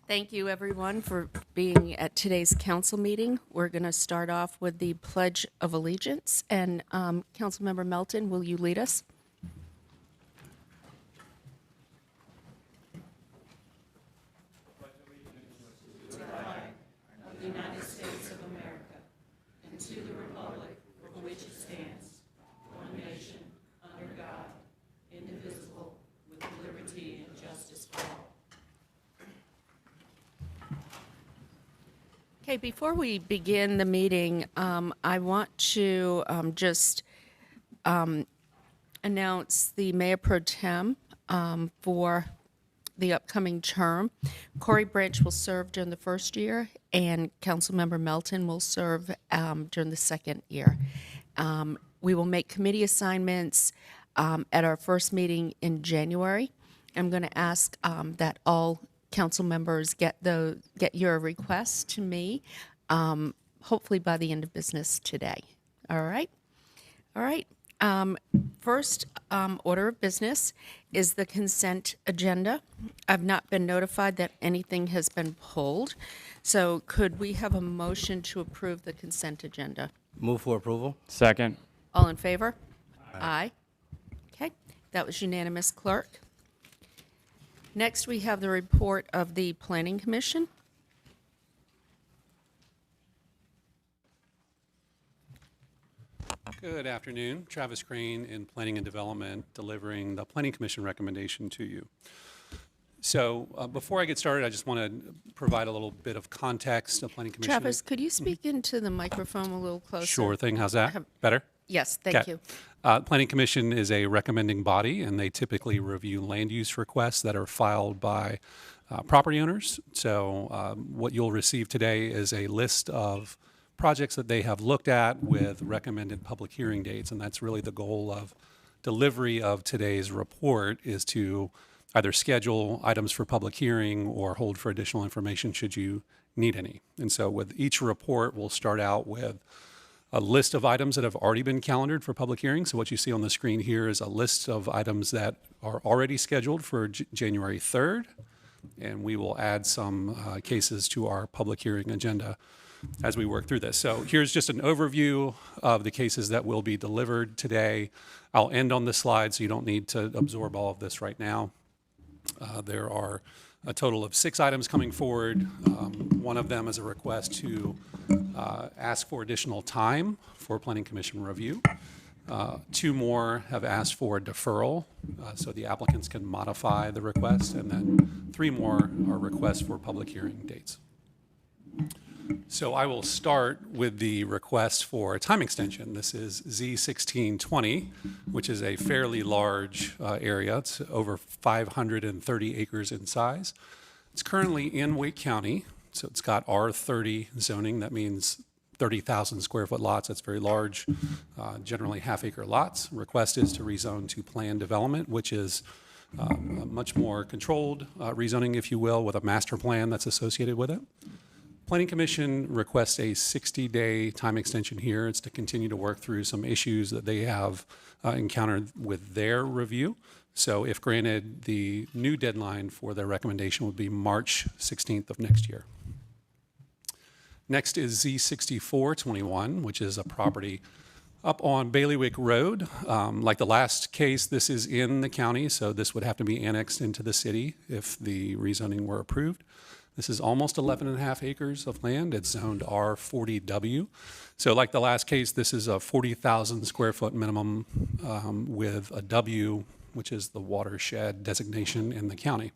Thank you, everyone, for being at today's council meeting. We're going to start off with the Pledge of Allegiance. And Councilmember Melton, will you lead us? Okay, before we begin the meeting, I want to just announce the Mayor Pro Tem for the upcoming term. Corey Branch will serve during the first year, and Councilmember Melton will serve during the second year. We will make committee assignments at our first meeting in January. I'm going to ask that all council members get your requests to me, hopefully by the end of business today. All right? All right. First order of business is the consent agenda. I've not been notified that anything has been pulled. So could we have a motion to approve the consent agenda? Move for approval. Second. All in favor? Aye. Okay, that was unanimous, clerk. Next, we have the report of the Planning Commission. Good afternoon. Travis Crane in Planning and Development, delivering the Planning Commission recommendation to you. So before I get started, I just want to provide a little bit of context of Planning Commission. Travis, could you speak into the microphone a little closer? Sure thing. How's that? Better? Yes, thank you. Planning Commission is a recommending body, and they typically review land use requests that are filed by property owners. So what you'll receive today is a list of projects that they have looked at with recommended public hearing dates, and that's really the goal of delivery of today's report, is to either schedule items for public hearing or hold for additional information should you need any. And so with each report, we'll start out with a list of items that have already been calendared for public hearing. So what you see on the screen here is a list of items that are already scheduled for January 3rd, and we will add some cases to our public hearing agenda as we work through this. So here's just an overview of the cases that will be delivered today. I'll end on this slide, so you don't need to absorb all of this right now. There are a total of 6 items coming forward. One of them is a request to ask for additional time for Planning Commission review. 2 more have asked for deferral, so the applicants can modify the request, and then 3 more are requests for public hearing dates. So I will start with the request for a time extension. This is Z1620, which is a fairly large area. It's over 530 acres in size. It's currently in Wake County, so it's got R30 zoning. That means 30,000 square foot lots. That's very large, generally half-acre lots. Request is to rezone to planned development, which is a much more controlled rezoning, if you will, with a master plan that's associated with it. Planning Commission requests a 60-day time extension here. It's to continue to work through some issues that they have encountered with their review. So if granted, the new deadline for their recommendation would be March 16th of next year. Next is Z6421, which is a property up on Bailiwick Road. Like the last case, this is in the county, so this would have to be annexed into the city if the rezoning were approved. This is almost 11.5 acres of land. It's zoned R40W. So like the last case, this is a 40,000 square foot minimum with a W, which is the watershed designation in the county.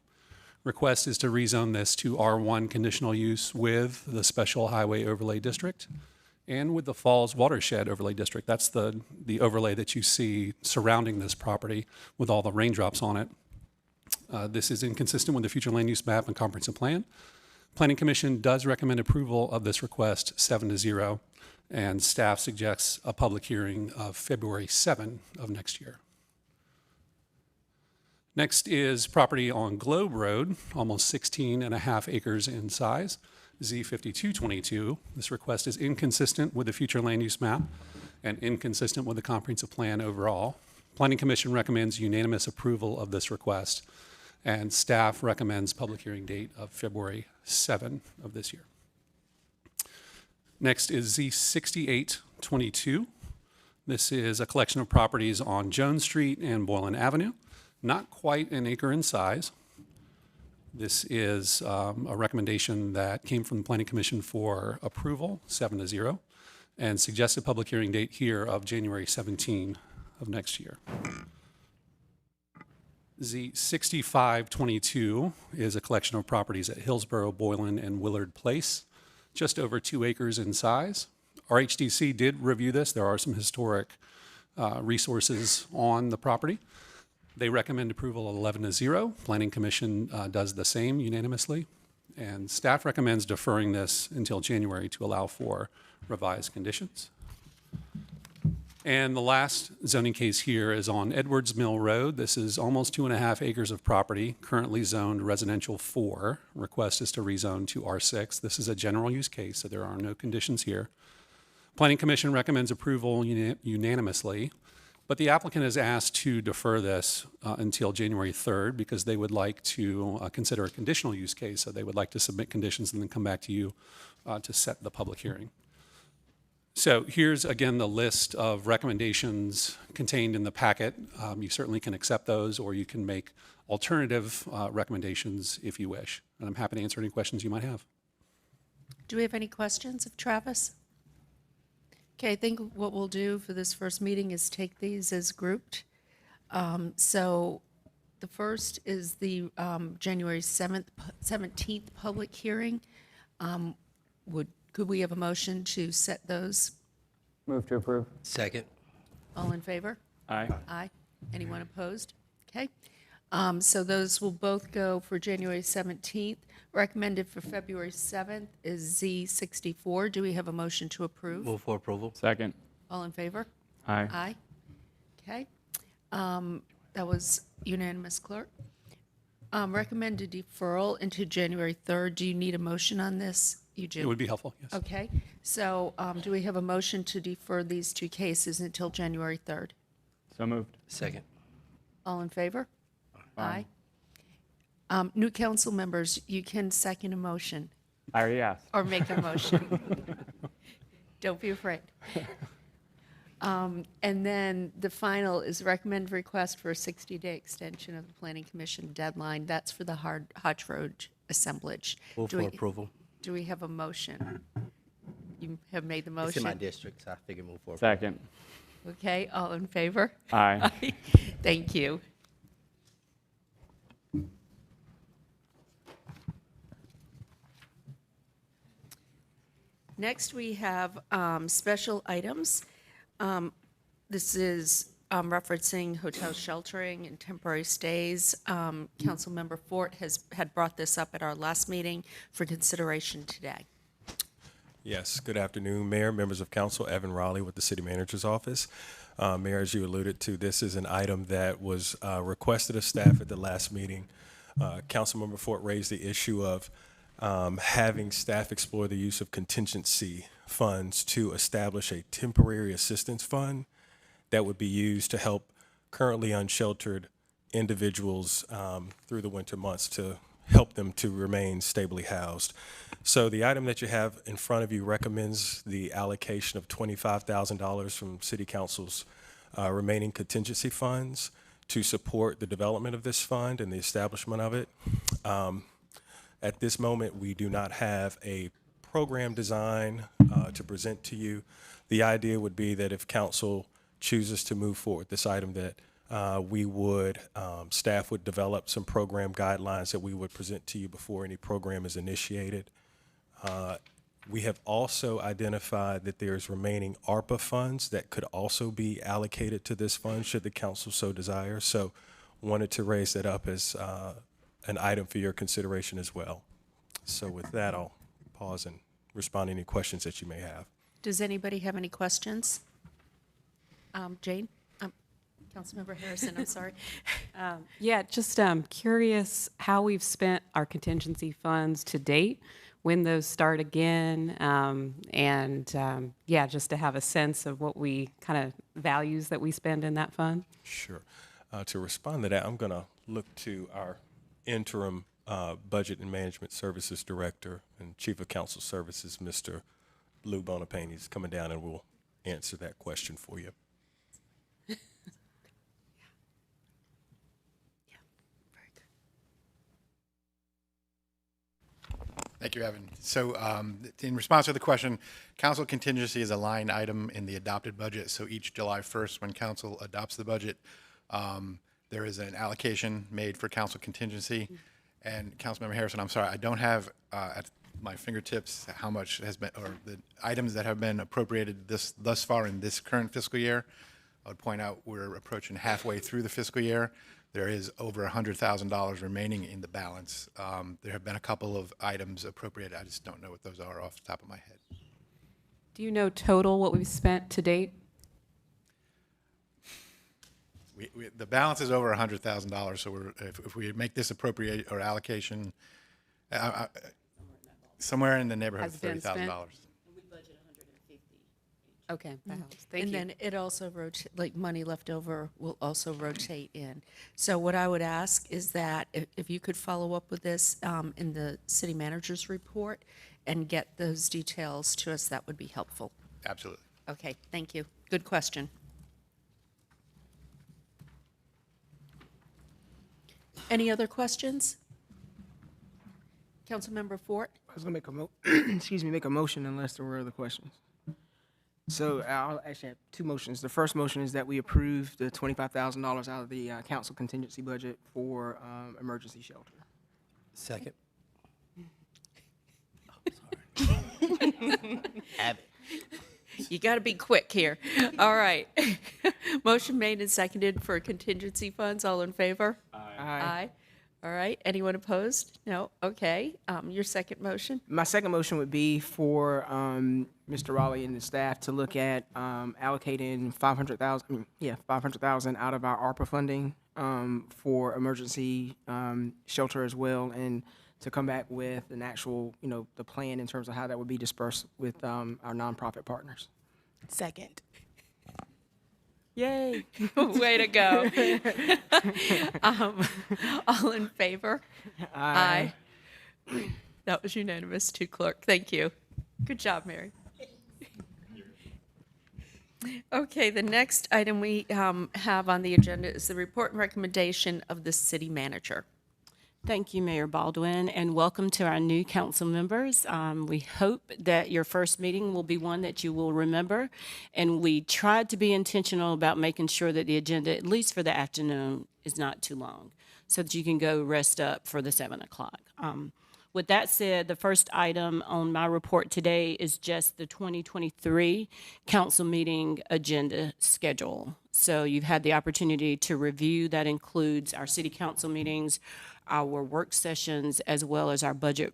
Request is to rezone this to R1 conditional use with the Special Highway Overlay District and with the Falls Watershed Overlay District. That's the overlay that you see surrounding this property with all the raindrops on it. This is inconsistent with the future land use map and comprehensive plan. Planning Commission does recommend approval of this request 7-0, and staff suggests a public hearing of February 7 of next year. Next is property on Globe Road, almost 16.5 acres in size, Z5222. This request is inconsistent with the future land use map and inconsistent with the comprehensive plan overall. Planning Commission recommends unanimous approval of this request. And staff recommends public hearing date of February 7 of this year. Next is Z6822. This is a collection of properties on Jones Street and Boylan Avenue, not quite an acre in size. This is a recommendation that came from the Planning Commission for approval, 7-0, and suggested public hearing date here of January 17 of next year. Z6522 is a collection of properties at Hillsborough, Boylan, and Willard Place, just over 2 acres in size. Our HDC did review this. There are some historic resources on the property. They recommend approval of 11-0. Planning Commission does the same unanimously. And staff recommends deferring this until January to allow for revised conditions. And the last zoning case here is on Edwards Mill Road. This is almost 2.5 acres of property, currently zoned residential 4. Request is to rezone to R6. This is a general use case, so there are no conditions here. Planning Commission recommends approval unanimously, but the applicant has asked to defer this until January 3rd because they would like to consider a conditional use case, so they would like to submit conditions and then come back to you to set the public hearing. So here's, again, the list of recommendations contained in the packet. You certainly can accept those, or you can make alternative recommendations if you wish. And I'm happy to answer any questions you might have. Do we have any questions of Travis? Okay, I think what we'll do for this first meeting is take these as grouped. So the first is the January 17th public hearing. Could we have a motion to set those? Move to approve. Second. All in favor? Aye. Aye. Anyone opposed? Okay. So those will both go for January 17th. Recommended for February 7th is Z64. Do we have a motion to approve? Move for approval. Second. All in favor? Aye. Aye. Okay. That was unanimous, clerk. Recommended deferral into January 3rd. Do you need a motion on this? You do. It would be helpful, yes. Okay. So do we have a motion to defer these two cases until January 3rd? So moved. Second. All in favor? Aye. New council members, you can second a motion I already asked. or make a motion. Don't be afraid. And then the final is recommend request for a 60-day extension of the Planning Commission deadline. That's for the Hodge Road assemblage. Move for approval. Do we have a motion? You have made the It's in my motion. district, so I figure move for approval. Second. Okay, all in favor? Aye. Thank you. Next, we have special items. This is referencing hotel sheltering and temporary stays. Councilmember Fort had brought this up at our last meeting for consideration today. Yes, good afternoon, Mayor, members of council. Evan Raleigh with the City Manager's Office. Mayor, as you alluded to, this is an item that was requested of staff at the last meeting. Councilmember Fort raised the issue of having staff explore the use of contingency funds to establish a temporary assistance fund that would be used to help currently unsheltered individuals through the winter months to help them to remain stably housed. So the item that you have in front of you recommends the allocation of $25,000 from City Council's remaining contingency funds to support the development of this fund and the establishment of it. At this moment, we do not have a program design to present to you. The idea would be that if council chooses to move forward this item, that staff would develop some program guidelines that we would present to you before any program is initiated. We have also identified that there's remaining ARPA funds that could also be allocated to this fund should the council so desire. So wanted to raise that up as an item for your consideration as well. So with that, I'll pause and respond to any questions that you may have. Does anybody have any questions? Jane? Councilmember Harrison, I'm sorry. Yeah, just curious how we've spent our contingency funds to date, when those start again, yeah, just to have a sense of what we kind of values that we spend in that fund. Sure. To respond to that, I'm going to look to our interim Budget and Management Services Director and Chief of Council Services, Mr. Lou Bonapane, is coming down and will answer that question for you. Thank you, Evan. So in response to the question, council contingency is a line item in the adopted budget. So each July 1st, when council adopts the budget, there is an allocation made for council contingency. And Councilmember Harrison, I'm sorry, I don't have at my fingertips how much has been, or the items that have been appropriated thus far in this current fiscal year. I would point out we're approaching halfway through the fiscal year. There is over $100,000 remaining in the balance. There have been a couple of items appropriated. I just don't know what those are off the top of my head. Do you know total what we've spent to date? The balance is over $100,000. So if we make this appropriate or allocation, somewhere in the neighborhood of Has been spent? $30,000. Okay, that helps. Thank And you. then it also like money left over will also rotate in. So what I would ask is that if you could follow up with this in the city manager's report and get those details to us, that would be helpful. Absolutely. Okay, thank you. Good question. Any other questions? Councilmember Fort? I was gonna make make a motion unless there were other questions. So I'll actually have two motions. The first motion is that we approve the $25,000 out of the council contingency budget for emergency shelter. Second. Have it. You got to be quick here. All right. Motion made and seconded for contingency funds. All in favor? Aye. All right. Anyone opposed? No? Okay. Your second motion? My second motion would be for Mr. Raleigh and the staff to look at allocating $500,000 out of our ARPA funding for emergency shelter as well, and to come back with an actual, the plan in terms of how that would be dispersed with our nonprofit partners. Second. Yay. Way to go. All in favor? Aye. That was unanimous too, clerk. Thank you. Good job, Mary. Okay, the next item we have on the agenda is the report and recommendation of the city manager. Thank you, Mayor Baldwin, and welcome to our new council members. We hope that your first meeting will be one that you will remember, and we tried to be intentional about making sure that the agenda, at least for the afternoon, is not too long, so that you can go rest up for the 7 o'clock. With that said, the first item on my report today is just the 2023 council meeting agenda schedule. So you've had the opportunity to review. That includes our city council meetings, our work sessions, as well as our budget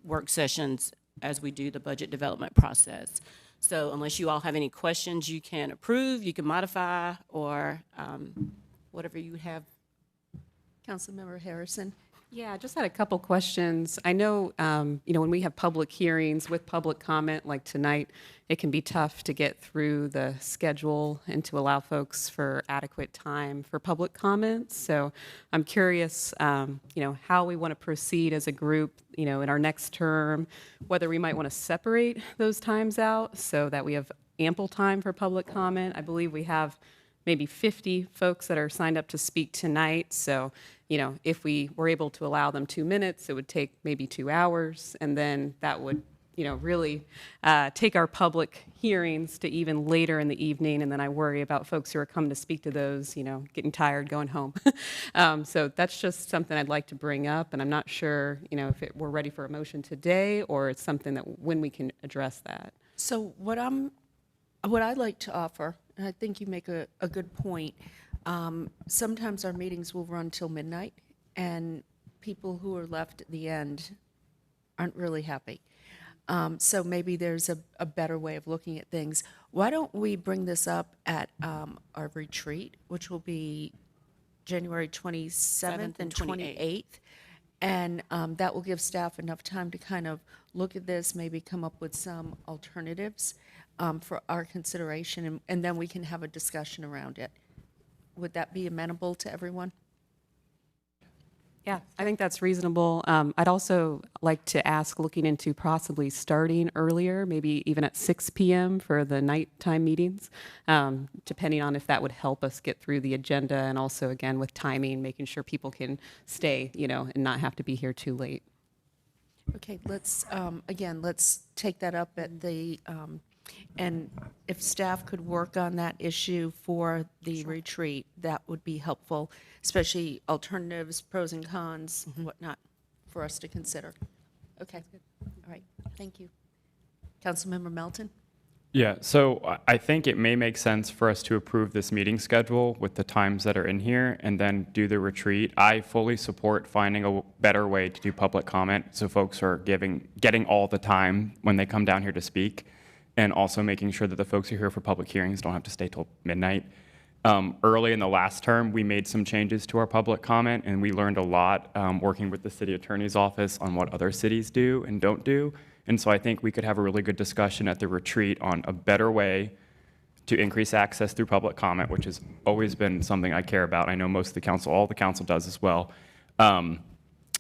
work sessions as we do the budget development process. So unless you all have any questions, you can approve, you can modify, or whatever you have. Councilmember Harrison? Yeah, I just had a couple questions. I know, when we have public hearings with public comment like tonight, it can be tough to get through the schedule and to allow folks for adequate time for public comments. So I'm curious, how we want to proceed as a group, in our next term, whether we might want to separate those times out so that we have ample time for public comment. I believe we have maybe 50 folks that are signed up to speak tonight. So, if we were able to allow them 2 minutes, it would take maybe 2 hours. And then that would, really take our public hearings to even later in the evening. And then I worry about folks who are coming to speak to those, getting tired, going home. So that's just something I'd like to bring up. And I'm not sure, if we're ready for a motion today or it's something that when we can address that. So what I'd like to offer, and I think you make a good point, sometimes our meetings will run till midnight, and people who are left at the end aren't really happy. So maybe there's a better way of looking at things. Why don't we bring this up at our retreat, which will be January 27th and 28th? And that will give staff enough time to kind of look at this, maybe come up with some alternatives for our consideration, and then we can have a discussion around it. Would that be amenable to everyone? Yeah, I think that's reasonable. I'd also like to ask, looking into possibly starting earlier, maybe even at 6 p.m. for the nighttime meetings, depending on if that would help us get through the agenda, and also, again, with timing, making sure people can stay, and not have to be here too late. Okay, let's take that up at the, and if staff could work on that issue for the retreat, that would be helpful, especially alternatives, pros and cons, whatnot, for us to consider. Okay, all right, thank you. Councilmember Melton? Yeah, so I think it may make sense for us to approve this meeting schedule with the times that are in here and then do the retreat. I fully support finding a better way to do public comment so folks are getting all the time when they come down here to speak, and also making sure that the folks who are here for public hearings don't have to stay till midnight. Early in the last term, we made some changes to our public comment, and we learned a lot working with the city attorney's office on what other cities do and don't do. And so I think we could have a really good discussion at the retreat on a better way to increase access through public comment, which has always been something I care about. I know most of the council, all the council does as well. And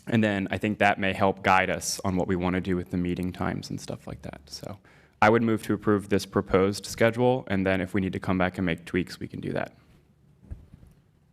then I think that may help guide us on what we want to do with the meeting times and stuff like that. So I would move to approve this proposed schedule, and then if we need to come back and make tweaks, we can do that.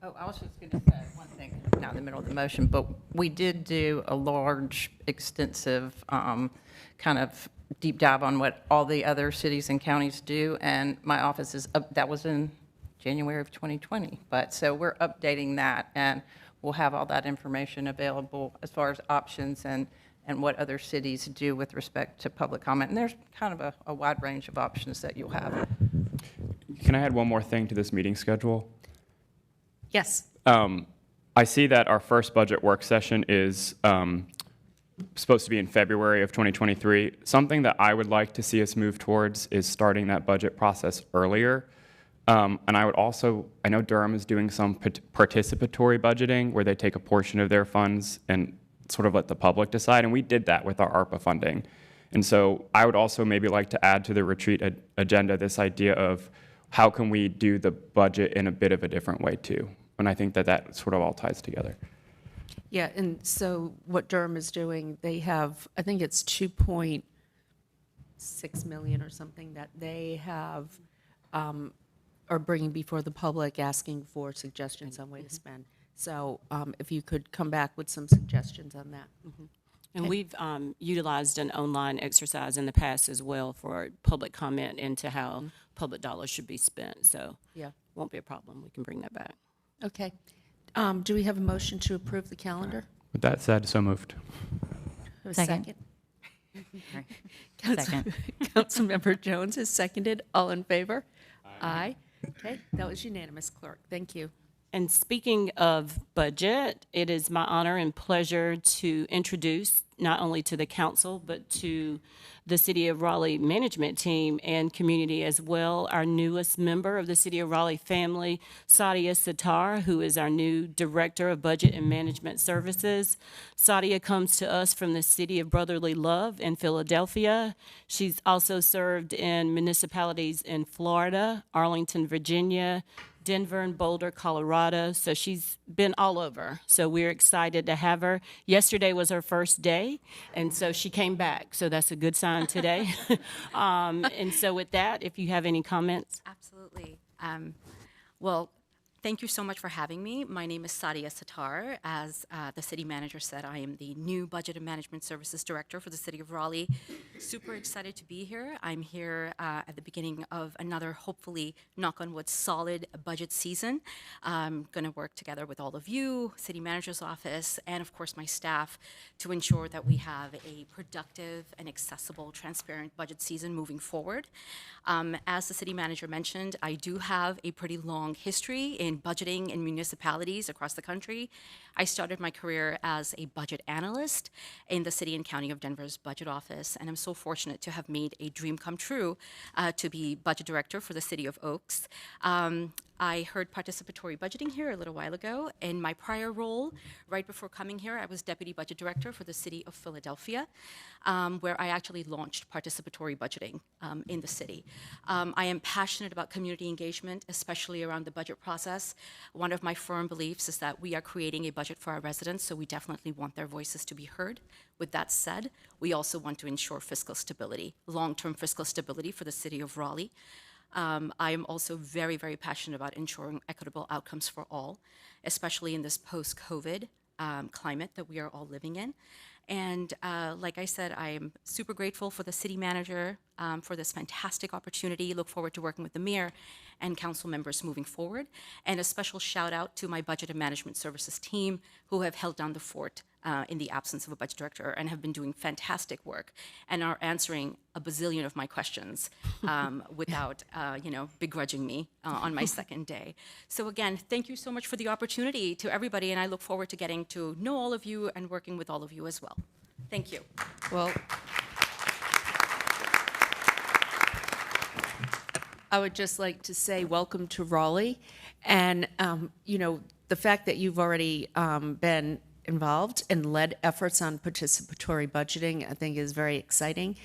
Oh, I was just going to say one thing, not in the middle of the motion, but we did do a large, extensive kind of deep dive on what all the other cities and counties do, and my office is up, that was in January of 2020. But so we're updating that, and we'll have all that information available as far as options and what other cities do with respect to public comment. And there's kind of a wide range of options that you'll have. Can I add one more thing to this meeting schedule? Yes. I see that our first budget work session is supposed to be in February of 2023. Something that I would like to see us move towards is starting that budget process earlier. And I would also, I know Durham is doing some participatory budgeting where they take a portion of their funds and sort of let the public decide, and we did that with our ARPA funding. And so I would also maybe like to add to the retreat agenda this idea of how can we do the budget in a bit of a different way too. And I think that that sort of all ties together. Yeah, and so what Durham is doing, they have, I think it's 2.6 million or something that they have, are bringing before the public, asking for suggestions on way to spend. So if you could come back with some suggestions on that. And we've utilized an online exercise in the past as well for public comment into how public dollars should be spent. So Yeah, won't be a problem. We can bring that back. okay. Do we have a motion to approve the calendar? With that said, so moved. A Second. Second. Councilmember Jones has seconded. All in favor? Aye. Okay, that was unanimous, clerk. Thank you. And speaking of budget, it is my honor and pleasure to introduce not only to the council, but to the City of Raleigh management team and community as well, our newest member of the City of Raleigh family, Sadia Sitar, who is our new Director of Budget and Management Services. Sadia comes to us from the City of Brotherly Love in Philadelphia. She's also served in municipalities in Florida, Arlington, Virginia, Denver and Boulder, Colorado. So she's been all over. So we're excited to have her. Yesterday was her first day, and so she came back. So that's a good sign today. And so with that, if you have any comments. Absolutely. Well, thank you so much for having me. My name is Sadia Sitar. As the city manager said, I am the new Budget and Management Services Director for the City of Raleigh. Super excited to be here. I'm here at the beginning of another, hopefully, knock on wood, solid budget season. I'm going to work together with all of you, City Manager's Office, and of course my staff to ensure that we have a productive and accessible, transparent budget season moving forward. As the City Manager mentioned, I do have a pretty long history in budgeting in municipalities across the country. I started my career as a budget analyst in the City and County of Denver's budget office, and I'm so fortunate to have made a dream come true to be budget director for the City of Oaks. I heard participatory budgeting here a little while ago. In my prior role, right before coming here, I was deputy budget director for the City of Philadelphia, where I actually launched participatory budgeting in the city. I am passionate about community engagement, especially around the budget process. process. One of my firm beliefs is that we are creating a budget for our residents, so we definitely want their voices to be heard. With that said, we also want to ensure fiscal stability, long-term fiscal stability for the city of Raleigh. I am also very, very passionate about ensuring equitable outcomes for all, especially in this post-COVID climate that we are all living in. And like I said, I am super grateful for the city manager for this fantastic opportunity. Look forward to working with the mayor and council members moving forward. And a special shout out to my budget and management services team who have held down the fort in the absence of a budget director and have been doing fantastic work and are answering a bazillion of my questions without, begrudging me on my second day. So again, thank you so much for the opportunity to everybody, and I look forward to getting to know all of you and working with all of you as well. Thank you. Well, I would just like to say welcome to Raleigh. And, the fact that you've already been involved and led efforts on participatory budgeting, I think is very exciting.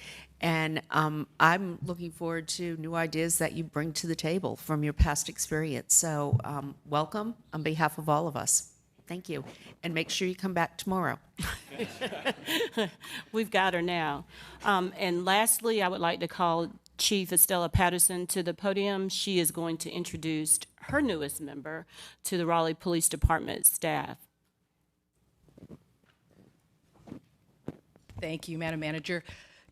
And I'm looking forward to new ideas that you bring to the table from your past experience. So welcome on behalf of all of us. Thank you. And make sure you come back tomorrow. We've got her now. And lastly, I would like to call Chief Estella Patterson to the podium. She is going to introduce her newest member to the Raleigh Police Department staff. Thank you, Madam Manager.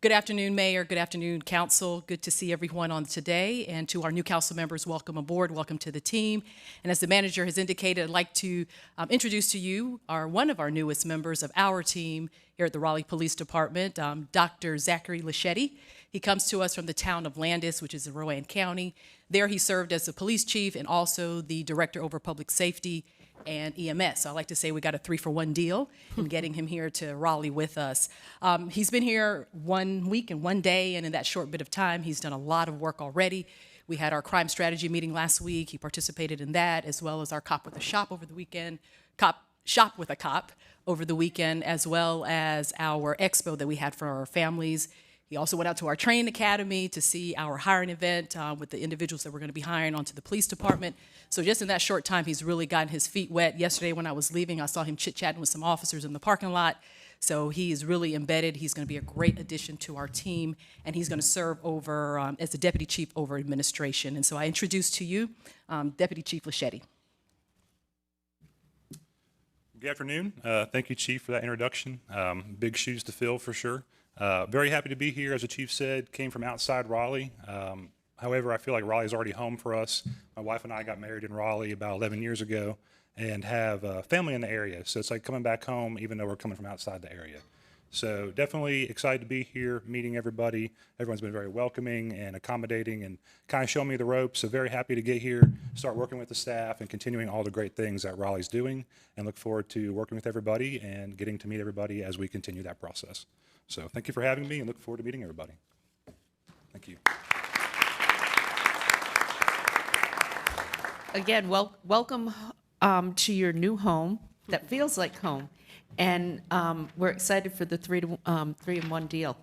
Good afternoon, Mayor. Good afternoon, Council. Good to see everyone on today. And to our new council members, welcome aboard. Welcome to the team. And as the manager has indicated, I'd like to introduce to you one of our newest members of our team here at the Raleigh Police Department, Dr. Zachary Laschetti. He comes to us from the town of Landis, which is in Rowan County. There he served as the police chief and also the director over public safety and EMS. So I like to say we got a 3-for-1 deal in getting him here to Raleigh with us. He's been here 1 week and 1 day, and in that short bit of time, he's done a lot of work already. We had our crime strategy meeting last week. He participated in that, as well as our Cop with a Shop over the weekend, Shop with a Cop over the weekend, as well as our expo that we had for our families. He also went out to our training academy to see our hiring event with the individuals that we're going to be hiring onto the police department. So just in that short time, he's really gotten his feet wet. Yesterday when I was leaving, I saw him chit-chatting with some officers in the parking lot. So he is really embedded. He's going to be a great addition to our team, and he's going to serve over as the deputy chief over administration. And so I introduce to you Deputy Chief Laschetti. Good afternoon. Thank you, Chief, for that introduction. Big shoes to fill for sure. Very happy to be here. As the chief said, came from outside Raleigh. However, I feel like Raleigh is already home for us. My wife and I got married in Raleigh about 11 years ago and have family in the area. So it's like coming back home, even though we're coming from outside the area. So definitely excited to be here, meeting everybody. Everyone's been very welcoming and accommodating and kind of showing me the ropes. So very happy to get here, start working with the staff and continuing all the great things that Raleigh's doing, and look forward to working with everybody and getting to meet everybody as we continue that process. So thank you for having me and look forward to meeting everybody. Thank you. Again, welcome to your new home that feels like home. And we're excited for the 3-in-1 deal.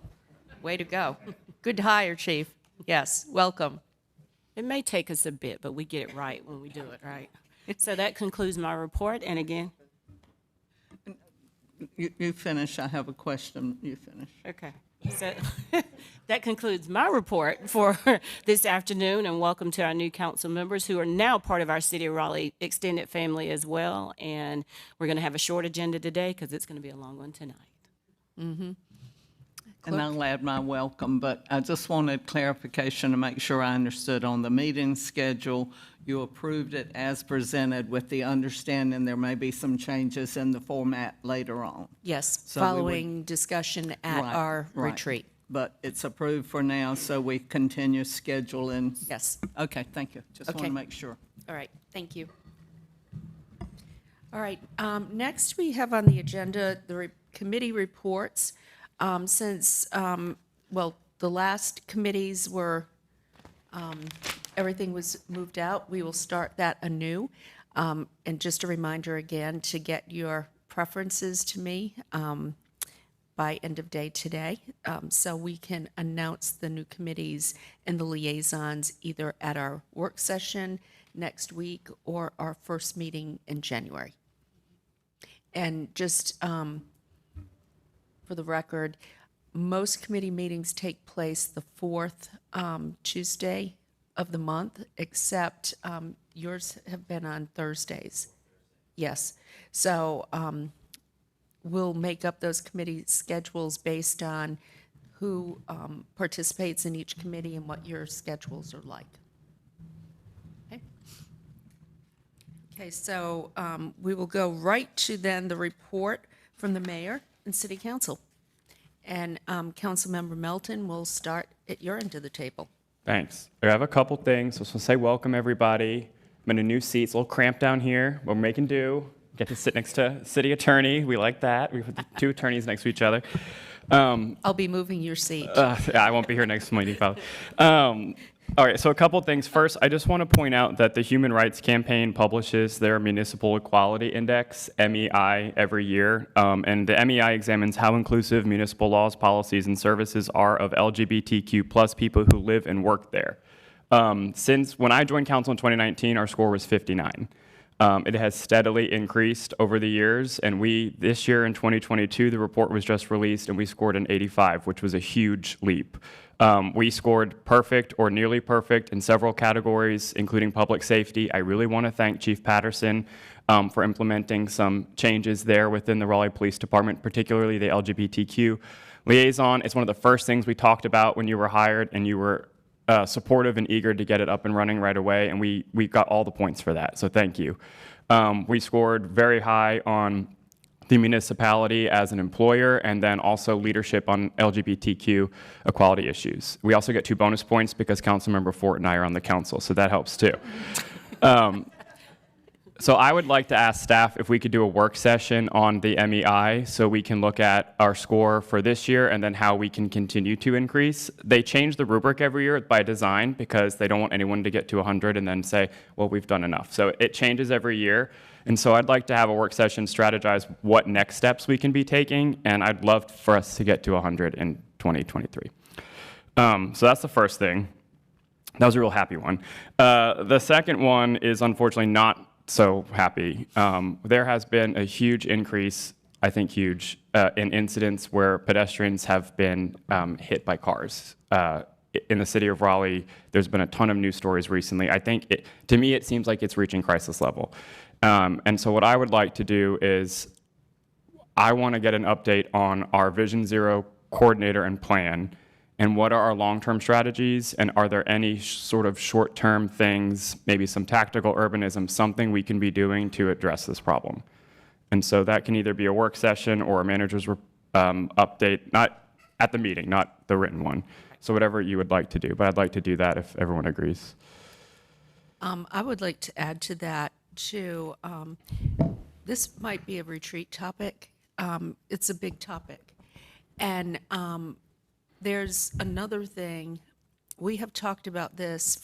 Way to go. Good hire, Chief. Yes, welcome. It may take us a bit, but we get it right when we do it right. So that concludes my report. And again, You finish. I have a question. You finish. okay. So that concludes my report for this afternoon, and welcome to our new council members who are now part of our City of Raleigh extended family as well. And we're going to have a short agenda today because it's going to be a long one tonight. And I'll add my welcome, but I just wanted clarification to make sure I understood on the meeting schedule. You approved it as presented with the understanding there may be some changes in the format later on. Yes, So we would- following discussion at our retreat. But it's approved for now, so we continue scheduling. Yes. Okay, thank you. Just want Okay. to make sure. All right, thank you. All right, next we have on the agenda the committee reports. Since, the last committees were, everything was moved out, we will start that anew. And just a reminder again to get your preferences to me by end of day today, so we can announce the new committees and the liaisons either at our work session next week or our first meeting in January. And just for the record, most committee meetings take place the fourth Tuesday of the month, except yours have been on Thursdays. Yes. So we'll make up those committee schedules based on who participates in each committee and what your schedules are like. Okay. Okay, so we will go right to then the report from the mayor and city council. And Councilmember Melton will start at your end of the table. Thanks. I have a couple things. I just want to say welcome, everybody. I'm in a new seat. It's a little cramped down here, but we're making do. Get to sit next to city attorney. We like that. We have two attorneys next to each other. I'll be moving your seat. Yeah, I won't be here next meeting, probably. All right, so a couple things. First, I just want to point out that the Human Rights Campaign publishes their Municipal Equality Index, MEI, every year. And the MEI examines how inclusive municipal laws, policies, and services are of LGBTQ plus people who live and work there. Since when I joined council in 2019, our score was 59. It has steadily increased over the years, and this year in 2022, the report was just released, and we scored an 85, which was a huge leap. We scored perfect or nearly perfect in several categories, including public safety. I really want to thank Chief Patterson for implementing some changes there within the Raleigh Police Department, particularly the LGBTQ liaison. It's one of the first things we talked about when you were hired, and you were supportive and eager to get it up and running right away, and we got all the points for that, so thank you. We scored very high on the municipality as an employer, and then also leadership on LGBTQ equality issues. We also get 2 bonus points because Councilmember Fort and I are on the council, so that helps too. So I would like to ask staff if we could do a work session on the MEI so we can look at our score for this year and then how we can continue to increase. They change the rubric every year by design because they don't want anyone to get to 100 and then say, well, we've done enough. So it changes every year. And so I'd like to have a work session strategize what next steps we can be taking, and I'd love for us to get to 100 in 2023. So that's the first thing. That was a real happy one. The second one is unfortunately not so happy. There has been a huge increase, I think huge, in incidents where pedestrians have been hit by cars. In the city of Raleigh, there's been a ton of news stories recently. I think, to me, it seems like it's reaching crisis level. And so what I would like to do is I want to get an update on our Vision Zero coordinator and plan, and what are our long-term strategies, and are there any sort of short-term things, maybe some tactical urbanism, something we can be doing to address this problem. And so that can either be a work session or a manager's update, not at the meeting, not the written one. So whatever you would like to do, but I'd like to do that if everyone agrees. I would like to add to that too. This might be a retreat topic. It's a big topic. And there's another thing. We have talked about this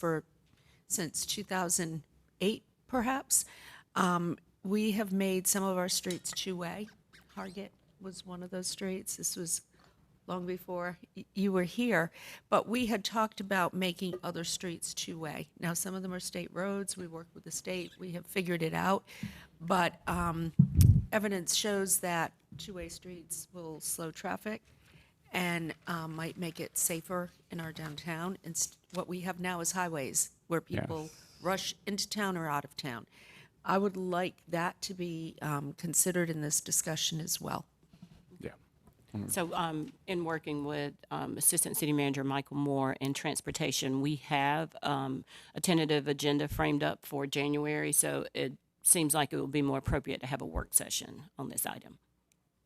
since 2008, perhaps. We have made some of our streets two-way. Hargett was one of those streets. This was long before you were here. But we had talked about making other streets two-way. Now, some of them are state roads. We work with the state. We have figured it out. But evidence shows that two-way streets will slow traffic and might make it safer in our downtown. And what we have now is highways where people rush into town or out of town. I would like that to be considered in this discussion as well. Yeah. So in working with Assistant City Manager Michael Moore in Transportation, we have a tentative agenda framed up for January, so it seems like it would be more appropriate to have a work session on this item.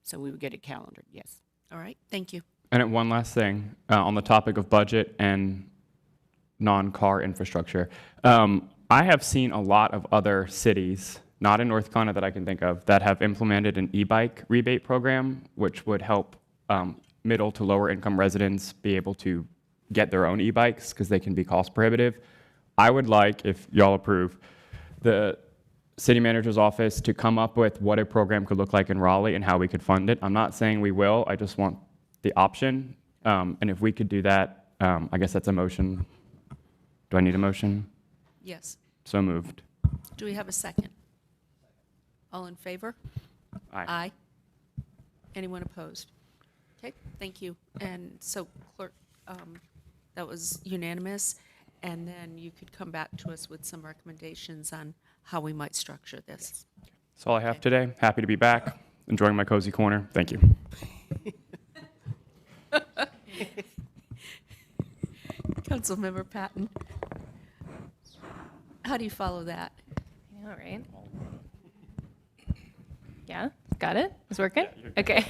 So we would get it calendared, yes. All right, thank you. And one last thing, on the topic of budget and non-car infrastructure. I have seen a lot of other cities, not in North Carolina that I can think of, that have implemented an e-bike rebate program, which would help middle to lower income residents be able to get their own e-bikes because they can be cost prohibitive. I would like, if y'all approve, the city manager's office to come up with what a program could look like in Raleigh and how we could fund it. I'm not saying we will, I just want the option. And if we could do that, I guess that's a motion. Do I need a motion? Yes. So moved. Do we have a second? All in favor? Aye. Anyone opposed? Okay, thank you. And so, clerk, that was unanimous, and then you could come back to us with some recommendations on how we might structure this. That's all I have today. Happy to be back. Enjoying my cozy corner. Thank you. Councilmember Patton, how do you follow that? All right. Yeah, got it? It's working? Okay.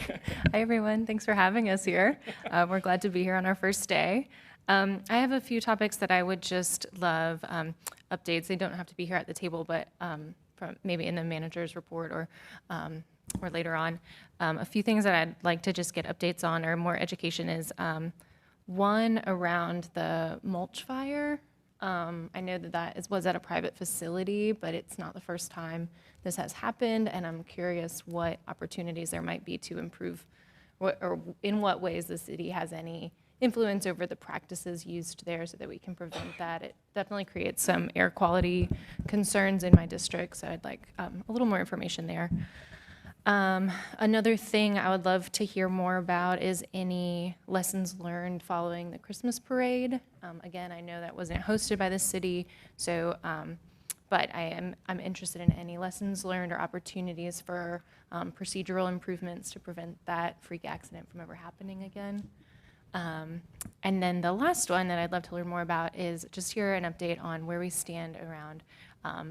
Hi, everyone. Thanks for having us here. We're glad to be here on our first day. I have a few topics that I would just love updates. They don't have to be here at the table, but from maybe in the manager's report or later on. A few things that I'd like to just get updates on or more education is one around the mulch fire. I know that was at a private facility, but it's not the first time this has happened, and I'm curious what opportunities there might be to improve, or in what ways the city has any influence over the practices used there so that we can prevent that. It definitely creates some air quality concerns in my district, so I'd like a little more information there. Another thing I would love to hear more about is any lessons learned following the Christmas parade. Again, I know that wasn't hosted by the city, so but I'm interested in any lessons learned or opportunities for procedural improvements to prevent that freak accident from ever happening again. And then the last one that I'd love to learn more about is just hear an update on where we stand around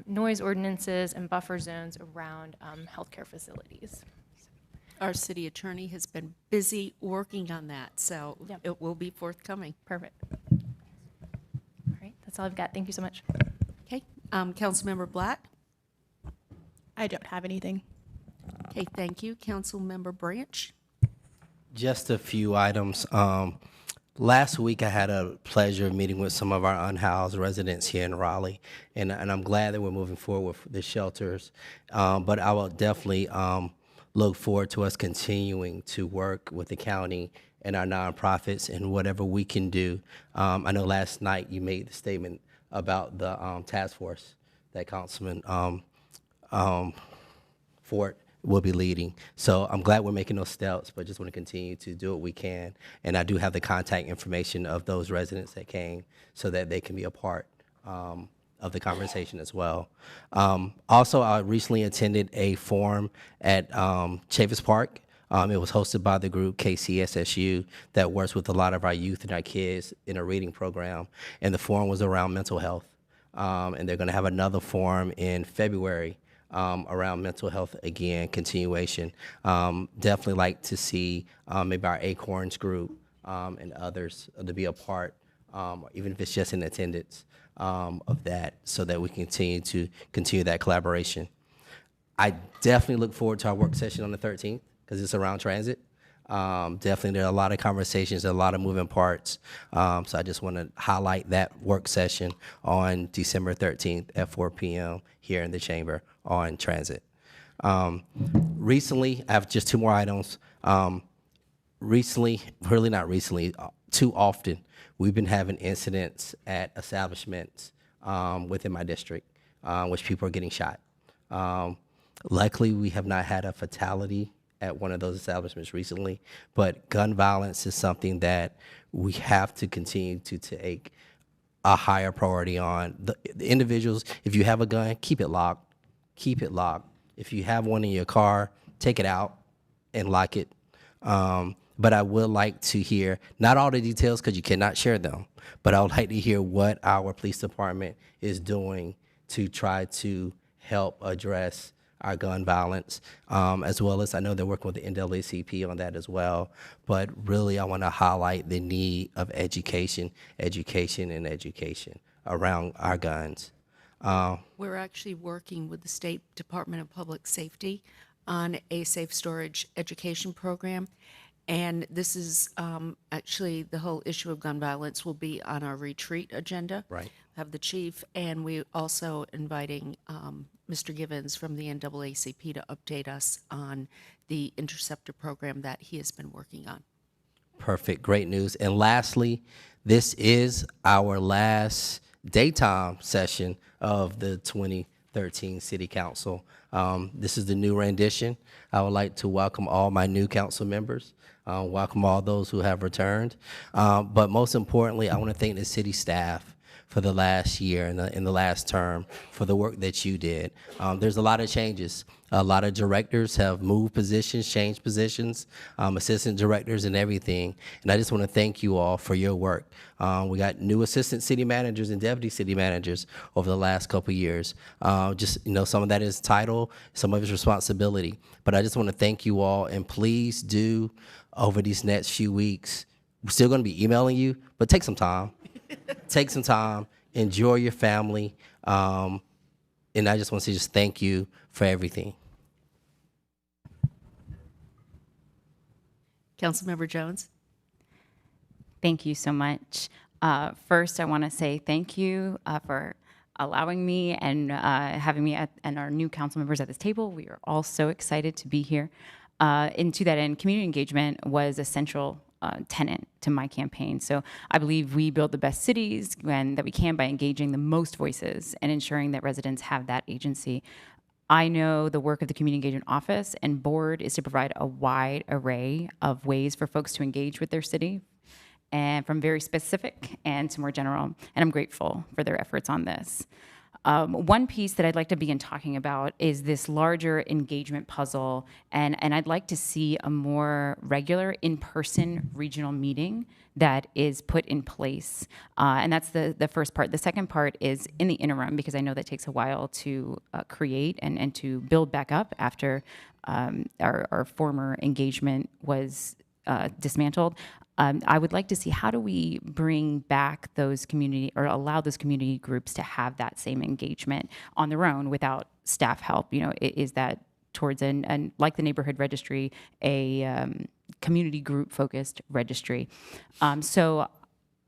noise ordinances and buffer zones around healthcare facilities. Our city attorney has been busy working on that, so Yep. it will be forthcoming. Perfect. All right, that's all I've got. Thank you so much. Okay, Councilmember Black? I don't have anything. Okay, thank you. Councilmember Branch? Just a few items. Last week, I had a pleasure of meeting with some of our unhoused residents here in Raleigh, and I'm glad that we're moving forward with the shelters. But I will definitely look forward to us continuing to work with the county and our nonprofits and whatever we can do. I know last night you made the statement about the task force that Councilman Fort will be leading. So I'm glad we're making those steps, but just want to continue to do what we can. And I do have the contact information of those residents that came so that they can be a part of the conversation as well. Also, I recently attended a forum at Chavis Park. It was hosted by the group KCSSU that works with a lot of our youth and our kids in a reading program. And the forum was around mental health. And they're going to have another forum in February around mental health again, continuation. Definitely like to see maybe our Acorns group and others to be a part, even if it's just in attendance of that, so that we continue that collaboration. I definitely look forward to our work session on the 13th because it's around transit. Definitely there are a lot of conversations, a lot of moving parts. So I just want to highlight that work session on December 13th at 4 p.m. here in the chamber on transit. Recently, I have just two more items. Too often, we've been having incidents at establishments within my district, which people are getting shot. Luckily, we have not had a fatality at one of those establishments recently, but gun violence is something that we have to continue to take a higher priority on. The individuals, if you have a gun, keep it locked. Keep it locked. If you have one in your car, take it out and lock it. But I would like to hear, not all the details because you cannot share them, but I would like to hear what our police department is doing to try to help address our gun violence, as well as I know they're working with the NAACP on that as well. But really, I want to highlight the need of education around our guns. We're actually working with the State Department of Public Safety on a safe storage education program. And this is actually the whole issue of gun violence will be on our retreat agenda. Right. Have the chief, and we also inviting Mr. Givens from the NAACP to update us on the interceptor program that he has been working on. Perfect, great news. And lastly, this is our last daytime session of the 2013 City Council. This is the new rendition. I would like to welcome all my new council members, welcome all those who have returned. But most importantly, I want to thank the city staff for the last year and in the last term for the work that you did. There's a lot of changes. A lot of directors have moved positions, changed positions, assistant directors and everything. And I just want to thank you all for your work. We got new assistant city managers and deputy city managers over the last couple of years. Some of that is title, some of it is responsibility. But I just want to thank you all, and please do, over these next few weeks, we're still going to be emailing you, but take some time. Take some time, enjoy your family, and I just want to just thank you for everything. Councilmember Jones. Thank you so much. First, I want to say thank you for allowing me and having me and our new council members at this table. We are all so excited to be here. And to that end, community engagement was a central tenet to my campaign. So I believe we build the best cities that we can by engaging the most voices and ensuring that residents have that agency. I know the work of the Community Engagement Office and Board is to provide a wide array of ways for folks to engage with their city, and from very specific and to more general, and I'm grateful for their efforts on this. One piece that I'd like to begin talking about is this larger engagement puzzle, and I'd like to see a more regular in-person regional meeting that is put in place. And that's the first part. The second part is in the interim, because I know that takes a while to create and to build back up after our former engagement was dismantled. I would like to see, how do we bring back those community, or allow those community groups to have that same engagement on their own without staff help? Is that towards and like the neighborhood registry, a community group focused registry? So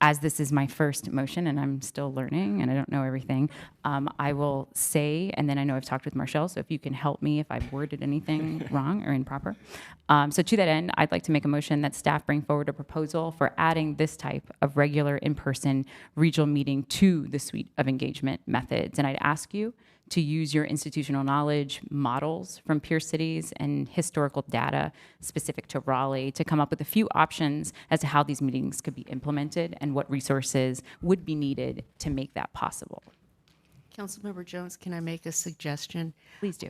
as this is my first motion and I'm still learning and I don't know everything, I will say, and then I know I've talked with Marshall, so if you can help me if I've worded anything wrong or improper. So to that end, I'd like to make a motion that staff bring forward a proposal for adding this type of regular in-person regional meeting to the suite of engagement methods. And I'd ask you to use your institutional knowledge, models from peer cities, and historical data specific to Raleigh to come up with a few options as to how these meetings could be implemented and what resources would be needed to make that possible. Councilmember Jones, can I make a suggestion? Please do.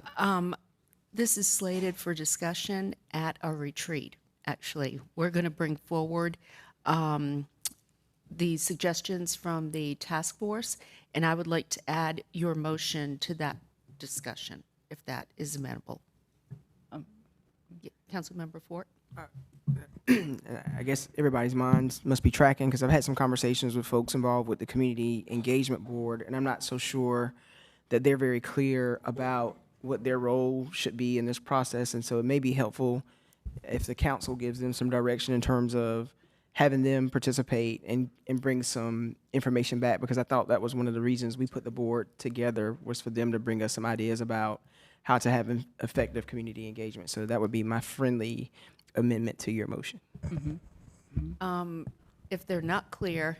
This is slated for discussion at a retreat, actually. We're going to bring forward the suggestions from the task force, and I would like to add your motion to that discussion, if that is amenable. Councilmember Fort? I guess everybody's minds must be tracking, because I've had some conversations with folks involved with the Community Engagement Board, and I'm not so sure that they're very clear about what their role should be in this process. And so it may be helpful if the council gives them some direction in terms of having them participate and bring some information back, because I thought that was one of the reasons we put the board together, was for them to bring us some ideas about how to have an effective community engagement. So that would be my friendly amendment to your motion. Mm-hmm. If they're not clear,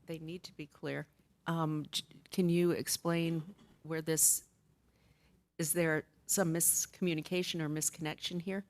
they need to be clear. Can you explain where this, is there some miscommunication or misconnection here?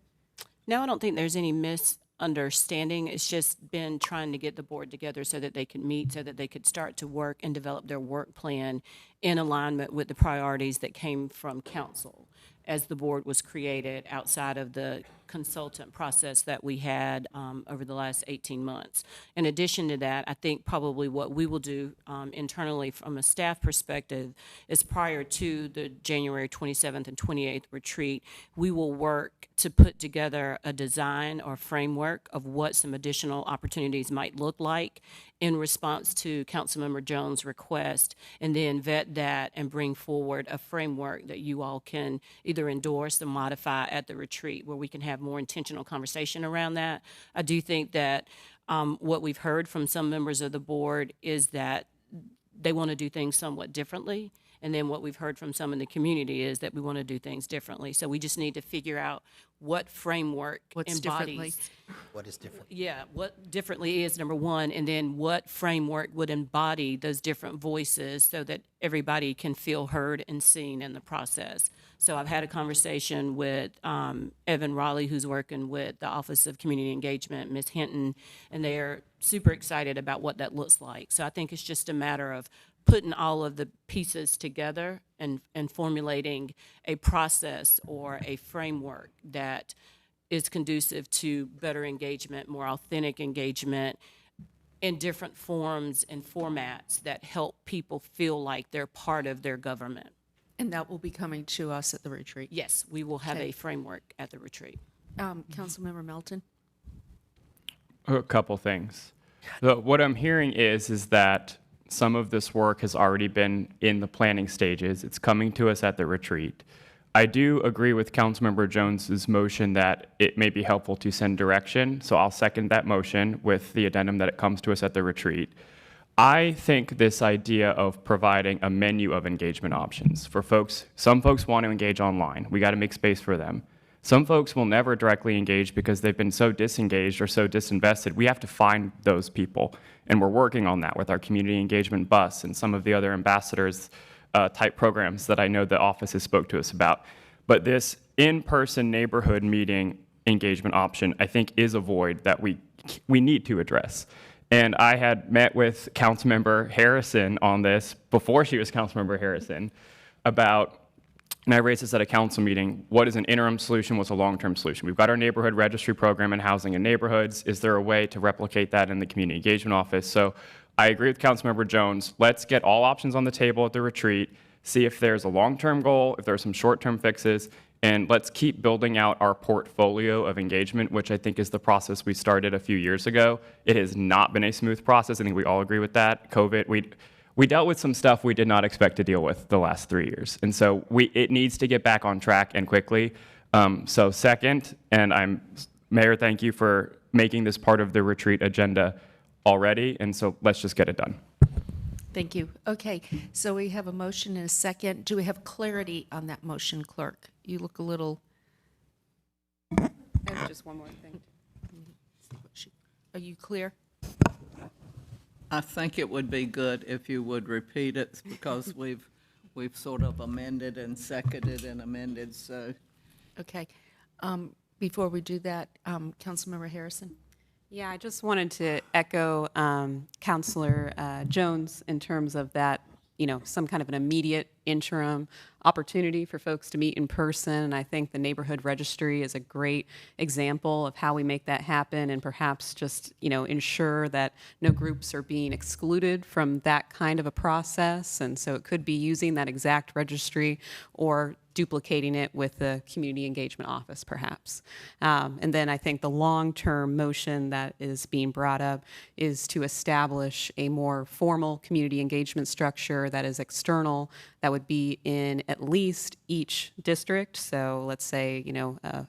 No, I don't think there's any misunderstanding. It's just been trying to get the board together so that they could meet, so that they could start to work and develop their work plan in alignment with the priorities that came from council as the board was created, outside of the consultant process that we had over the last 18 months. In addition to that, I think probably what we will do internally from a staff perspective is, prior to the January 27th and 28th retreat, we will work to put together a design or framework of what some additional opportunities might look like in response to Councilmember Jones' request, and then vet that and bring forward a framework that you all can either endorse or modify at the retreat, where we can have more intentional conversation around that. I do think that what we've heard from some members of the board is that they want to do things somewhat differently, And then what we've heard from some in the community is that we want to do things differently. So we just need to figure out what framework What's differently? embodies. What is different? Yeah, what differently is number one, and then what framework would embody those different voices so that everybody can feel heard and seen in the process. So I've had a conversation with Evan Raleigh, who's working with the Office of Community Engagement, Ms. Hinton, and they're super excited about what that looks like. So I think it's just a matter of putting all of the pieces together and formulating a process or a framework that is conducive to better engagement, more authentic engagement in different forms and formats that help people feel like they're part of their government. And that will be coming to us at the retreat. Yes, we will have Okay. a framework at the retreat. Councilmember Melton? A couple things. What I'm hearing is that some of this work has already been in the planning stages. It's coming to us at the retreat. I do agree with Councilmember Jones's motion that it may be helpful to send direction, so I'll second that motion with the addendum that it comes to us at the retreat. I think this idea of providing a menu of engagement options for folks, some folks want to engage online. We got to make space for them. Some folks will never directly engage because they've been so disengaged or so disinvested. We have to find those people, and we're working on that with our community engagement bus and some of the other ambassadors type programs that I know the office has spoke to us about. But this in-person neighborhood meeting engagement option, I think, is a void that we need to address. And I had met with Councilmember Harrison on this before she was Councilmember Harrison about, and I raised this at a council meeting, what is an interim solution, what's a long-term solution? We've got our neighborhood registry program in housing and neighborhoods. Is there a way to replicate that in the community engagement office? So I agree with Councilmember Jones. Let's get all options on the table at the retreat, see if there's a long-term goal, if there are some short-term fixes, and let's keep building out our portfolio of engagement, which I think is the process we started a few years ago. It has not been a smooth process. I think we all agree with that. COVID, we dealt with some stuff we did not expect to deal with the last 3 years. And so it needs to get back on track and quickly. So second, and Mayor, thank you for making this part of the retreat agenda already. And so let's just get it done. Thank you. Okay, so we have a motion and a second. Do we have clarity on that motion, clerk? You look a little, There's just one more thing. are you clear? I think it would be good if you would repeat it because we've sort of amended and seconded and amended, so. Okay. Before we do that, Councilmember Harrison? Yeah, I just wanted to echo Councilor Jones in terms of that, some kind of an immediate interim opportunity for folks to meet in person. And I think the neighborhood registry is a great example of how we make that happen and perhaps just, ensure that no groups are being excluded from that kind of a process. And so it could be using that exact registry or duplicating it with the community engagement office, perhaps. And then I think the long-term motion that is being brought up is to establish a more formal community engagement structure that is external, that would be in at least each district. So let's say,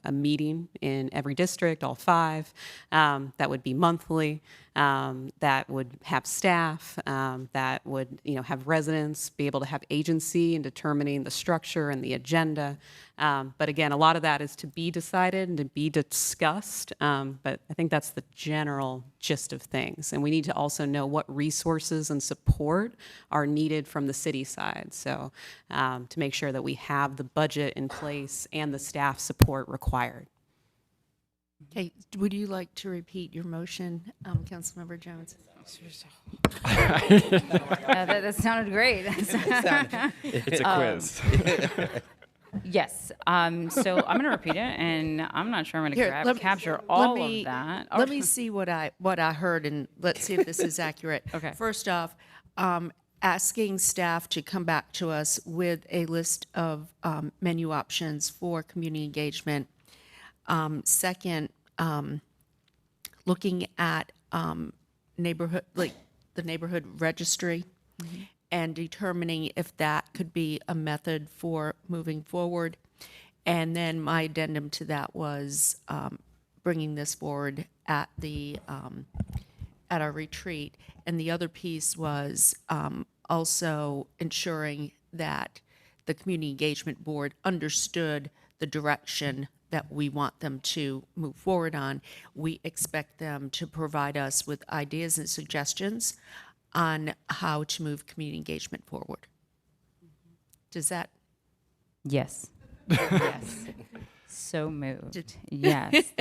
a meeting in every district, all 5, that would be monthly, that would have staff, that would, have residents be able to have agency in determining the structure and the agenda. But again, a lot of that is to be decided and to be discussed. But I think that's the general gist of things. And we need to also know what resources and support are needed from the city side. So to make sure that we have the budget in place and the staff support required. Okay, would you like to repeat your motion, Councilmember Jones? That sounded great. It's a quiz. Yes. So I'm going to repeat it, and I'm not sure I'm going to capture all of that. Let me see what I heard, and let's see if this is accurate. Okay. First off, asking staff to come back to us with a list of menu options for community engagement. Second, looking at neighborhood, like the neighborhood registry, and determining if that could be a method for moving forward. And then my addendum to that was bringing this forward at our retreat. And the other piece was also ensuring that the Community Engagement Board understood the direction that we want them to move forward on. We expect them to provide us with ideas and suggestions on how to move community engagement forward. Does that? Yes. Yes. So moved. Yes.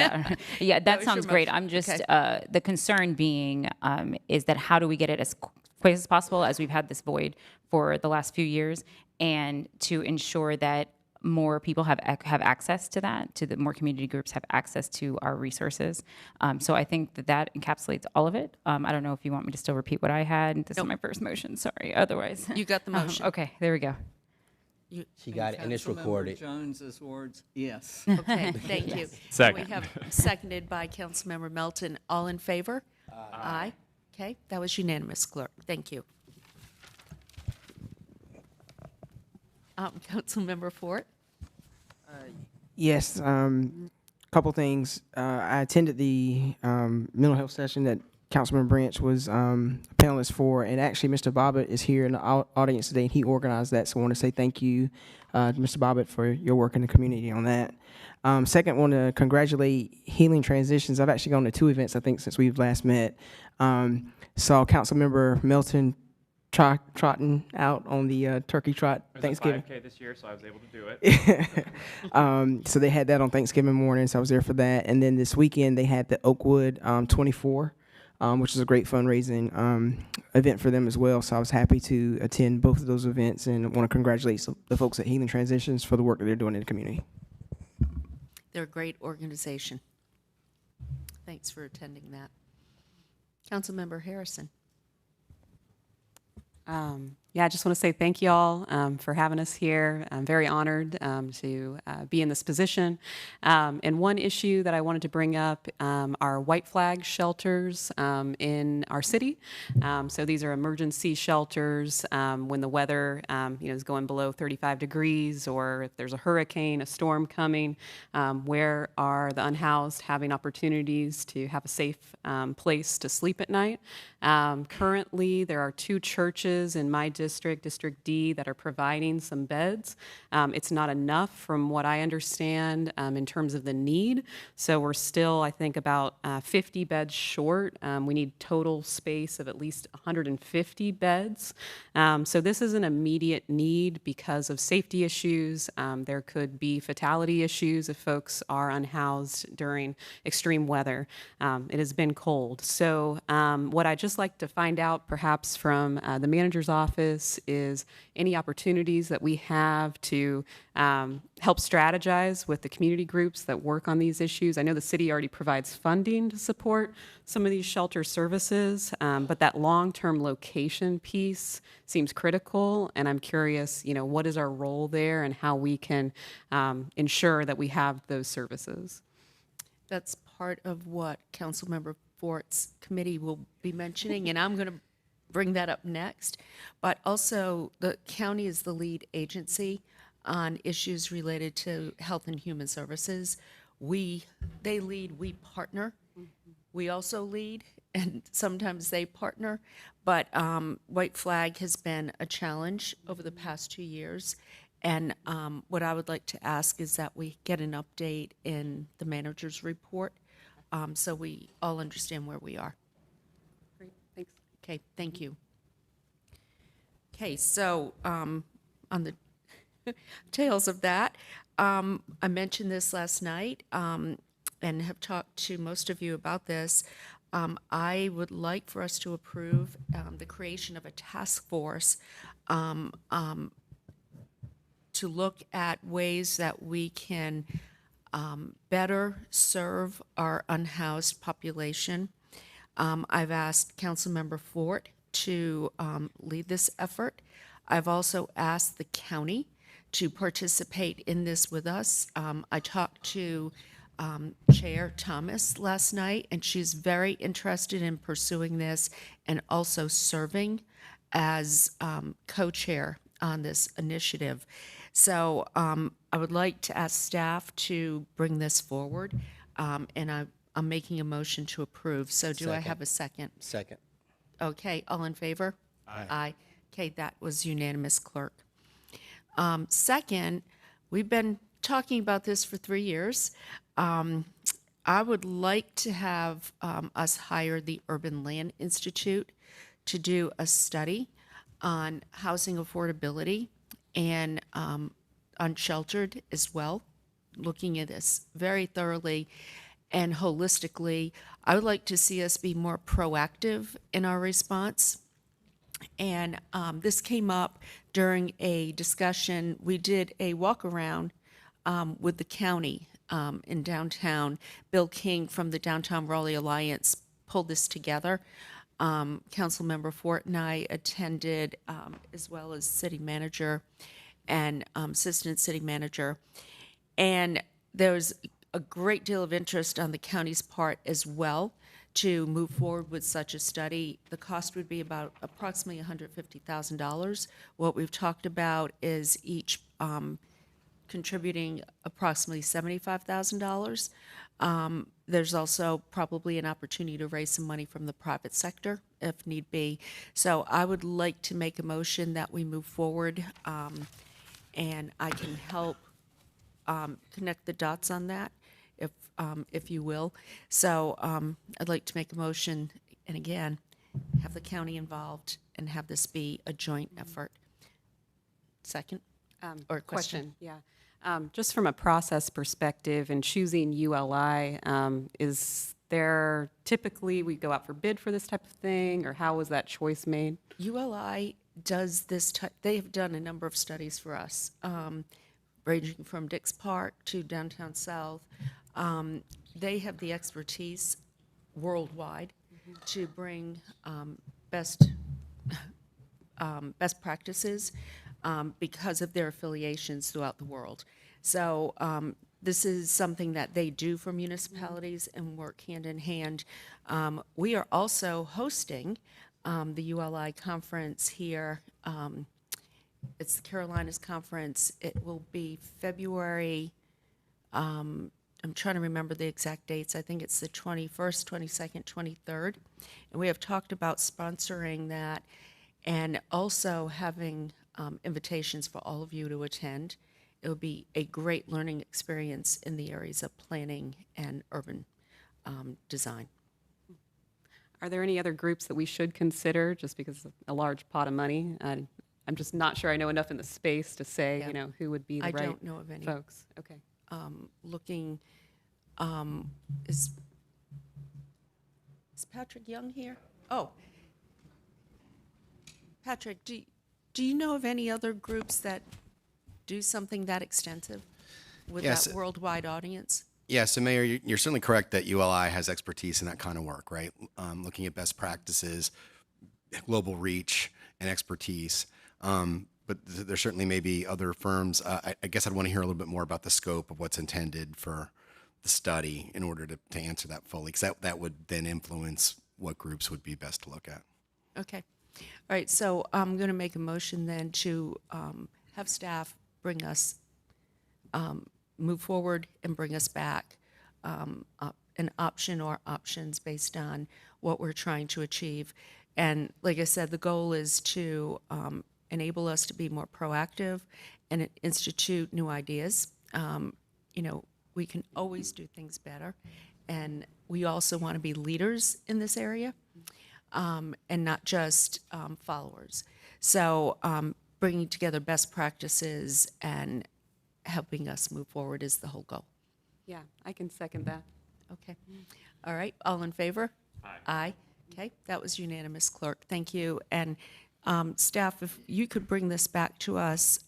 Yeah, that was sounds your great. motion. I'm just, Okay. the concern being is that how do we get it as quick as possible, as we've had this void for the last few years, and to ensure that more people have access to that, to the more community groups have access to our resources. So I think that encapsulates all of it. I don't know if you want me to still repeat what I had. This is my first motion. Sorry. Otherwise, You got the motion. Okay, there we go. She got it, and it's Councilmember recorded. Jones's words, yes. Okay, thank you. Second. We have seconded by Councilmember Melton. All in favor? Aye. Okay, that was unanimous, clerk. Thank you. Councilmember Fort? Yes, couple things. I attended the mental health session that Councilman Branch was a panelist for, and actually Mr. Bobbitt is here in the audience today, and he organized that, so I want to say thank you to Mr. Bobbitt for your work in the community on that. Second, I want to congratulate Healing Transitions. I've actually gone to 2 events, I think, since we've last met. Saw Councilmember Melton trotting out on the turkey trot Thanksgiving. It was a 5K this year, so I was able to do it. So they had that on Thanksgiving morning, so I was there for that. And then this weekend they had the Oakwood 24, which is a great fundraising event for them as well. So I was happy to attend both of those events and want to congratulate the folks at Healing Transitions for the work that they're doing in the community. They're a great organization. Thanks for attending that. Councilmember Harrison. Yeah, I just want to say thank you all for having us here. I'm very honored to be in this position. And one issue that I wanted to bring up are white flag shelters in our city. So these are emergency shelters when the weather is going below 35 degrees, or if there's a hurricane, a storm coming. Where are the unhoused having opportunities to have a safe place to sleep at night? Currently, there are 2 churches in my district, District D, that are providing some beds. It's not enough from what I understand in terms of the need. So we're still, I think, about 50 beds short. We need total space of at least 150 beds. So this is an immediate need because of safety issues. There could be fatality issues if folks are unhoused during extreme weather. It has been cold. So what I just like to find out perhaps from the manager's office is any opportunities that we have to help strategize with the community groups that work on these issues. I know the city already provides funding to support some of these shelter services, but that long-term location piece seems critical, and I'm curious, what is our role there and how we can ensure that we have those services. That's part of what Councilmember Fort's committee will be mentioning, and I'm going to bring that up next. But also, the county is the lead agency on issues related to health and human services. They lead, we partner. We also lead, and sometimes they partner. But white flag has been a challenge over the past 2 years. And what I would like to ask is that we get an update in the manager's report so we all understand where we are. Great, thanks. Okay, thank you. Okay, so on the tails of that, I mentioned this last night and have talked to most of you about this. I would like for us to approve the creation of a task force to look at ways that we can better serve our unhoused population. I've asked Councilmember Fort to lead this effort. I've also asked the county to participate in this with us. I talked to Chair Thomas last night, and she's very interested in pursuing this and also serving as co-chair on this initiative. So I would like to ask staff to bring this forward, and I'm making a motion to approve. So do I Second. have a second? Second. Okay, all in favor? Aye. Aye. Okay, that was unanimous, clerk. Second, we've been talking about this for 3 years. I would like to have us hire the Urban Land Institute to do a study on housing affordability and unsheltered as well, looking at this very thoroughly and holistically. I would like to see us be more proactive in our response. And this came up during a discussion. We did a walk around with the county in downtown. Bill King from the Downtown Raleigh Alliance pulled this together. Councilmember Fort and I attended, as well as city manager and assistant city manager. And there was a great deal of interest on the county's part as well to move forward with such a study. The cost would be about approximately $150,000. What we've talked about is each contributing approximately $75,000. There's also probably an opportunity to raise some money from the private sector if need be. So I would like to make a motion that we move forward, and I can help connect the dots on that, if you will. So I'd like to make a motion, and again, have the county involved and have this be a joint effort. Second? Or question? Yeah. Just from a process perspective and choosing ULI, is there typically we go out for bid for this type of thing, or how was that choice made? ULI does this type, they have done a number of studies for us, ranging from Dix Park to Downtown South. They have the expertise worldwide to bring best practices because of their affiliations throughout the world. So this is something that they do for municipalities and work hand in hand. We are also hosting the ULI conference here. It's the Carolinas Conference. It will be February, I'm trying to remember the exact dates. I think it's the 21st, 22nd, 23rd. And we have talked about sponsoring that and also having invitations for all of you to attend. It will be a great learning experience in the areas of planning and urban design. Are there any other groups that we should consider, just because of a large pot of money? I'm just not sure I know enough in the space to say, Yeah. who would be the I right don't know of any. folks. Okay. Looking, is Patrick Young here? Oh, Patrick, do you know of any other groups that do something that extensive with Yes. that worldwide audience? Yeah, so Mayor, you're certainly correct that ULI has expertise in that kind of work, right? Looking at best practices, global reach, and expertise. But there certainly may be other firms. I guess I'd want to hear a little bit more about the scope of what's intended for the study in order to answer that fully, because that would then influence what groups would be best to look at. Okay. All right, so I'm going to make a motion then to have staff bring us, move forward and bring us back an option or options based on what we're trying to achieve. And like I said, the goal is to enable us to be more proactive and institute new ideas. We can always do things better. And we also want to be leaders in this area and not just followers. So bringing together best practices and helping us move forward is the whole goal. Yeah, I can second that. Okay. All right. All in favor? Aye. Aye. Okay. That was unanimous, Clerk. Thank you. And staff, if you could bring this back to us,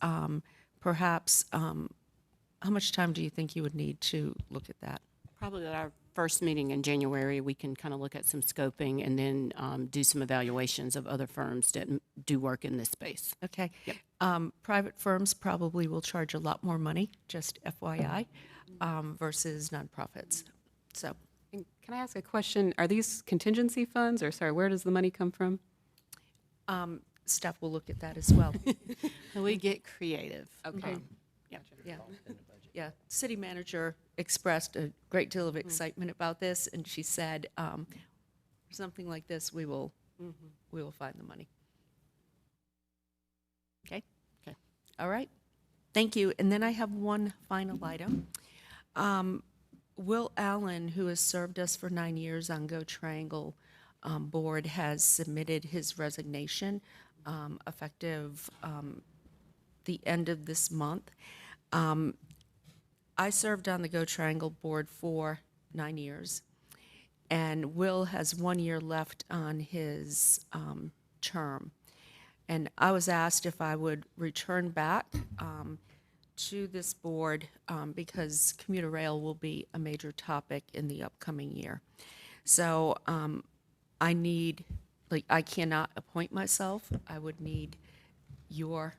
perhaps, how much time do you think you would need to look at that? Probably at our first meeting in January, we can kind of look at some scoping and then do some evaluations of other firms that do work in this space. Okay. Private firms probably will charge a lot more money, just FYI, versus nonprofits. So, And can I ask a question? Are these contingency funds, or sorry, where does the money come from? staff will look at that as well. We get creative. Okay. Yeah. Yeah. City manager expressed a great deal of excitement about this, and she said, for something like this, we will find the money. Okay? Okay. All right. Thank you. And then I have one final item. Will Allen, who has served us for 9 years on Go Triangle Board, has submitted his resignation effective the end of this month. I served on the Go Triangle Board for 9 years, and Will has 1 year left on his term. And I was asked if I would return back to this board because commuter rail will be a major topic in the upcoming year. So I cannot appoint myself. I would need your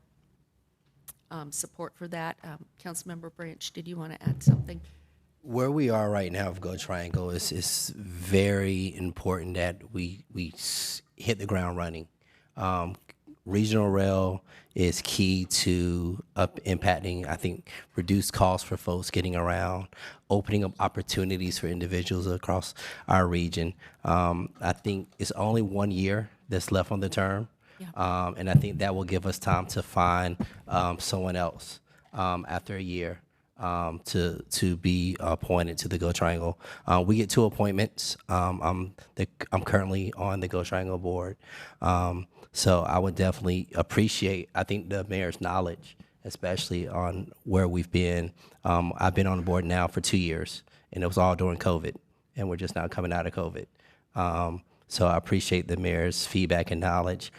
support for that. Councilmember Branch, did you want to add something? Where we are right now of Go Triangle is very important that we hit the ground running. Regional rail is key to impacting, I think, reduced costs for folks getting around, opening up opportunities for individuals across our region. I think it's only 1 year that's left on the term, and I think that will give us time to find someone else after a year to be appointed to the Go Triangle. We get 2 appointments. I'm currently on the Go Triangle board. So I would definitely appreciate, I think, the mayor's knowledge, especially on where we've been. I've been on the board now for 2 years, and it was all during COVID, and we're just now coming out of COVID. So I appreciate the mayor's feedback and knowledge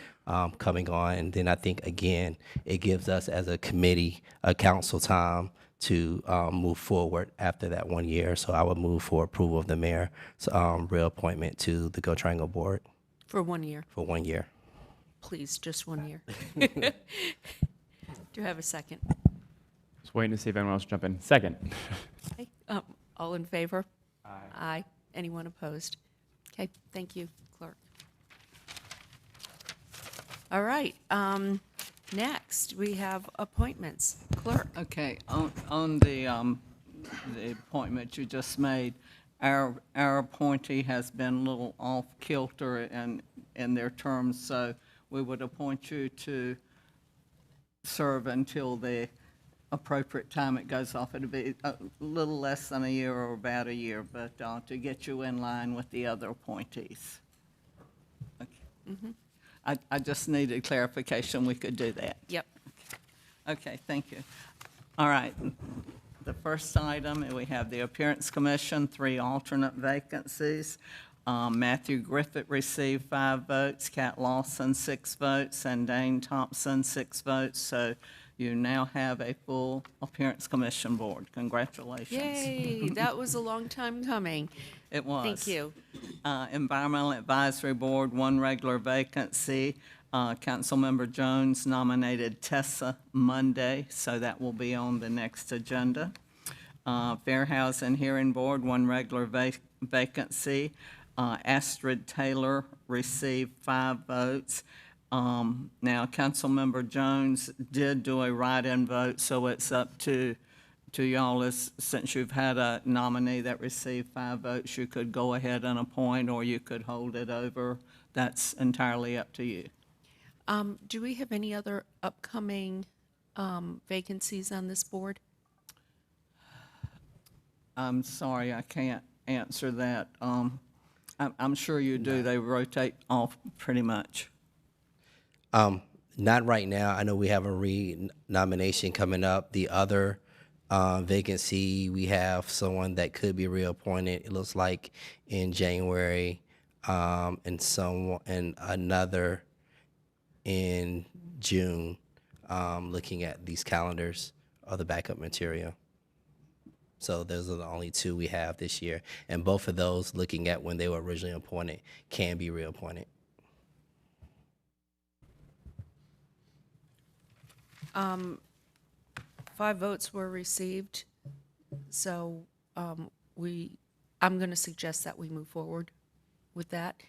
coming on. And then I think, again, it gives us as a committee, a council time to move forward after that 1 year. So I would move for approval of the mayor's reappointment to the Go Triangle board. For 1 year. For 1 year. Please, just 1 year. Do you have a second? Just waiting to see if anyone else will jump in. Second. Okay, all in favor? Aye. Aye. Anyone opposed? Okay, thank you, clerk. All right, next we have appointments. Clerk. Okay, on the appointment you just made, our appointee has been a little off kilter in their terms, so we would appoint you to serve until the appropriate time it goes off. It'll be a little less than a year or about a year, but to get you in line with the other appointees. Okay. I just needed clarification we could do that. Yep. Okay, thank you. All right. The first item, we have the Appearance Commission, 3 alternate vacancies. Matthew Griffith received 5 votes, Kat Lawson 6 votes, and Dane Thompson 6 votes. So you now have a full Appearance Commission board. Congratulations. Yay, that was a long time coming. It was. Thank you. Environmental Advisory Board, 1 regular vacancy. Councilmember Jones nominated Tessa Monday, so that will be on the next agenda. Fair Housing Hearing Board, 1 regular vacancy. Astrid Taylor received 5 votes. Now, Councilmember Jones did do a write-in vote, so it's up to y'all. Since you've had a nominee that received 5 votes, you could go ahead and appoint, or you could hold it over. That's entirely up to you. Do we have any other upcoming vacancies on this board? I'm sorry, I can't answer that. I'm sure you do. They rotate off pretty much. Not right now. I know we have a re-nomination coming up. The other vacancy, we have someone that could be reappointed, it looks like, in January, and another in June, looking at these calendars or the backup material. So those are the only 2 we have this year. And both of those, looking at when they were originally appointed, can be reappointed. 5 votes were received, so I'm going to suggest that we move forward with that.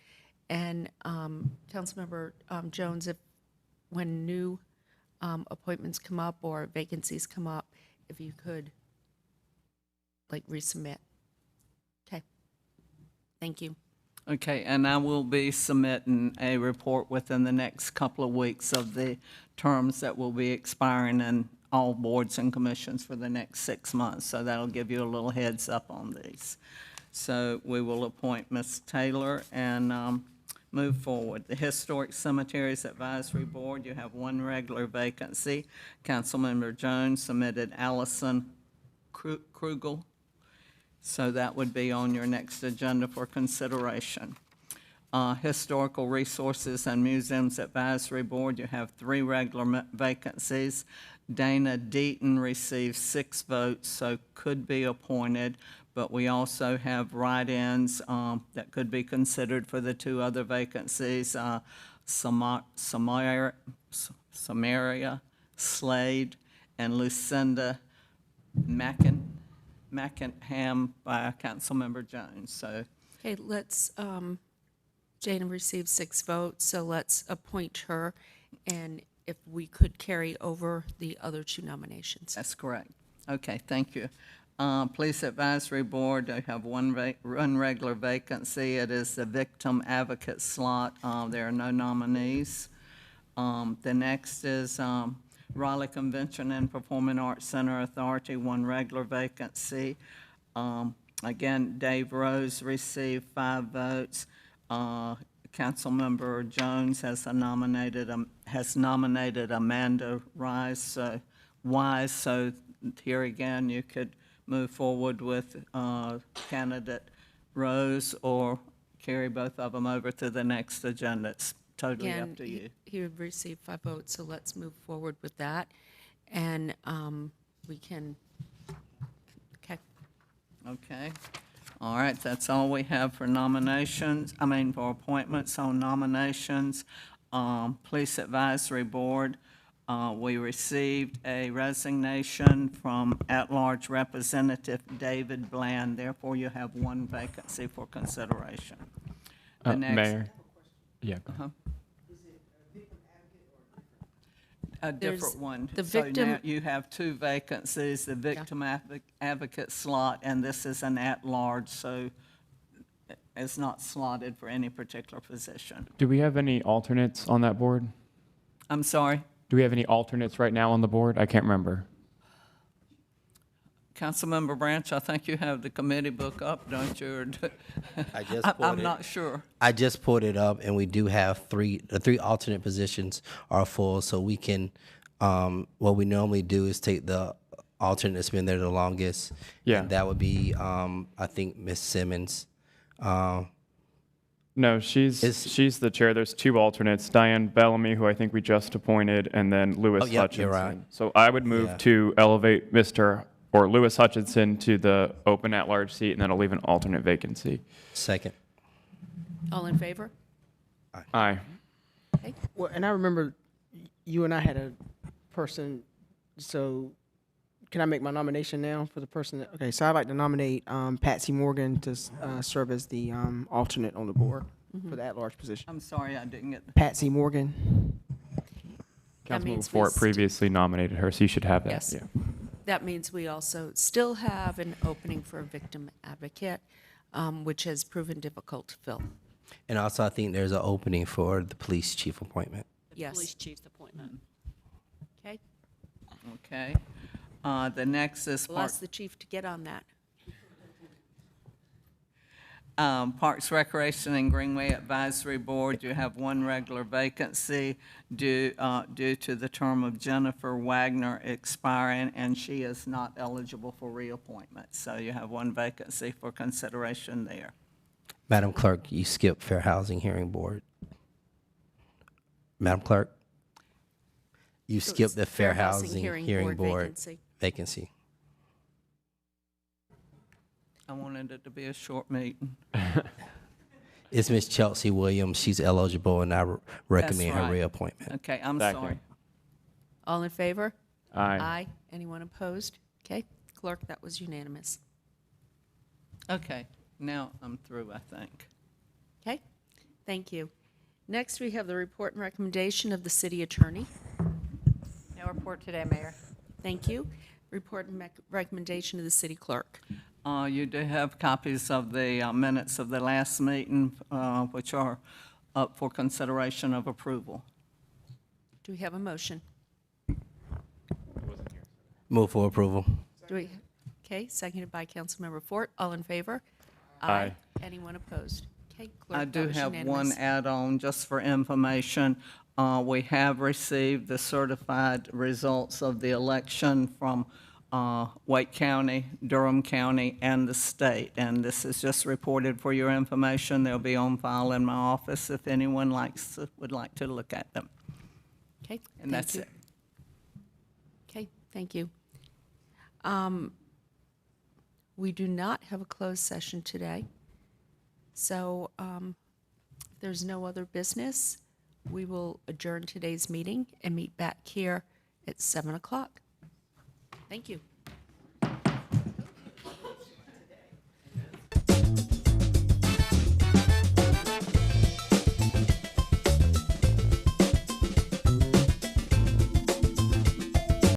And Councilmember Jones, when new appointments come up or vacancies come up, if you could, resubmit. Okay. Thank you. Okay, and I will be submitting a report within the next couple of weeks of the terms that will be expiring in all boards and commissions for the next 6 months. So that'll give you a little heads up on these. So we will appoint Ms. Taylor and move forward. The Historic Cemeteries Advisory Board, you have one regular vacancy. Councilmember Jones submitted Allison Krugel. So that would be on your next agenda for consideration. Historical Resources and Museums Advisory Board, you have 3 regular vacancies. Dana Deaton received 6 votes, so could be appointed, but we also have write-ins that could be considered for the 2 other vacancies. Samaria Slade and Lucinda Mackinham by Councilmember Jones. So Okay, let's, Jana received 6 votes, so let's appoint her, and if we could carry over the other 2 nominations. that's correct. Okay, thank you. Police Advisory Board, I have one regular vacancy. It is the Victim Advocate slot. There are no nominees. The next is Raleigh Convention and Performing Arts Center Authority, 1 regular vacancy. Again, Dave Rose received 5 votes. Councilmember Jones has nominated Amanda Wise. So here again, you could move forward with candidate Rose or carry both of them over to the next agenda. It's totally Again, up to you. he would receive 5 votes, so let's move forward with that. And we can, okay. Okay. All right, that's all we have for nominations, for appointments on nominations. Police Advisory Board, we received a resignation from at-large Representative David Bland. Therefore, you have 1 vacancy for consideration. The next- Mayor? Yeah. Go ahead. A There's different one. the So victim- now you have 2 vacancies, the Victim Advocate slot, and this is an at-large, so it's not slotted for any particular position. Do we have any alternates on that board? I'm sorry, Do we have any alternates right now on the board? I can't remember. Councilmember Branch, I think you have the committee book up, don't you? Or I just I'm pulled it. not sure. I just pulled it up, and we do have the 3 alternate positions are full, so we can, what we normally do is take the alternate that's been there the longest. Yeah. And that would be, I think, Ms. Simmons. No, she's the chair. There's 2 alternates, Diane Bellamy, who I think we just appointed, and then Lewis Oh, yep, Hutchinson. you're right. So I would move Yeah. to elevate Lewis Hutchinson to the open at-large seat, and then I'll leave an alternate vacancy. Second. All in favor? Aye. Okay. Well, and I remember you and I had a person, so can I make my nomination now for the person? Okay, so I'd like to nominate Patsy Morgan to serve as the alternate on the board for the at-large position. I'm sorry, I didn't get the Patsy Morgan. That Councilmember means Fort previously nominated her, so you should have that. Yes. Yeah. That means we also still have an opening for a victim advocate, which has proven difficult to fill. And also, I think there's an opening for the police chief appointment. Yes. Police chief's appointment. Okay, Okay. The next is we'll ask the chief to get on that. Parks, Recreation, and Greenway Advisory Board. You have 1 regular vacancy due to the term of Jennifer Wagner expiring, and she is not eligible for reappointment. So you have 1 vacancy for consideration there. Madam Clerk, you skipped Fair Housing Hearing Board. Madam Clerk, you So skipped it's the Fair Housing Hearing Board vacancy. vacancy. I wanted it to be a short meeting. It's Ms. Chelsea Williams. She's eligible, and I recommend her right. reappointment. Okay, I'm Second. sorry. All in favor? Aye. Aye. Anyone opposed? Okay, clerk, that was unanimous. Okay, now I'm through, I think. Okay, thank you. Next, we have the report and recommendation of the city attorney. No report today, Mayor. Thank you. Report and recommendation of the city clerk. You do have copies of the minutes of the last meeting, which are up for consideration of approval. Do we have a motion? Move for approval. Do we, okay, seconded by Councilmember Fort. All in favor? Aye. Anyone opposed? Okay, clerk, I that do was have one unanimous. add-on just for information. We have received the certified results of the election from Wake County, Durham County, and the state. And this is just reported for your information. They'll be on file in my office if anyone would like to look at them. Okay, And thank that's you. it. Okay, thank you. We do not have a closed session today. So if there's no other business, we will adjourn today's meeting and meet back here at 7 o'clock. Thank you.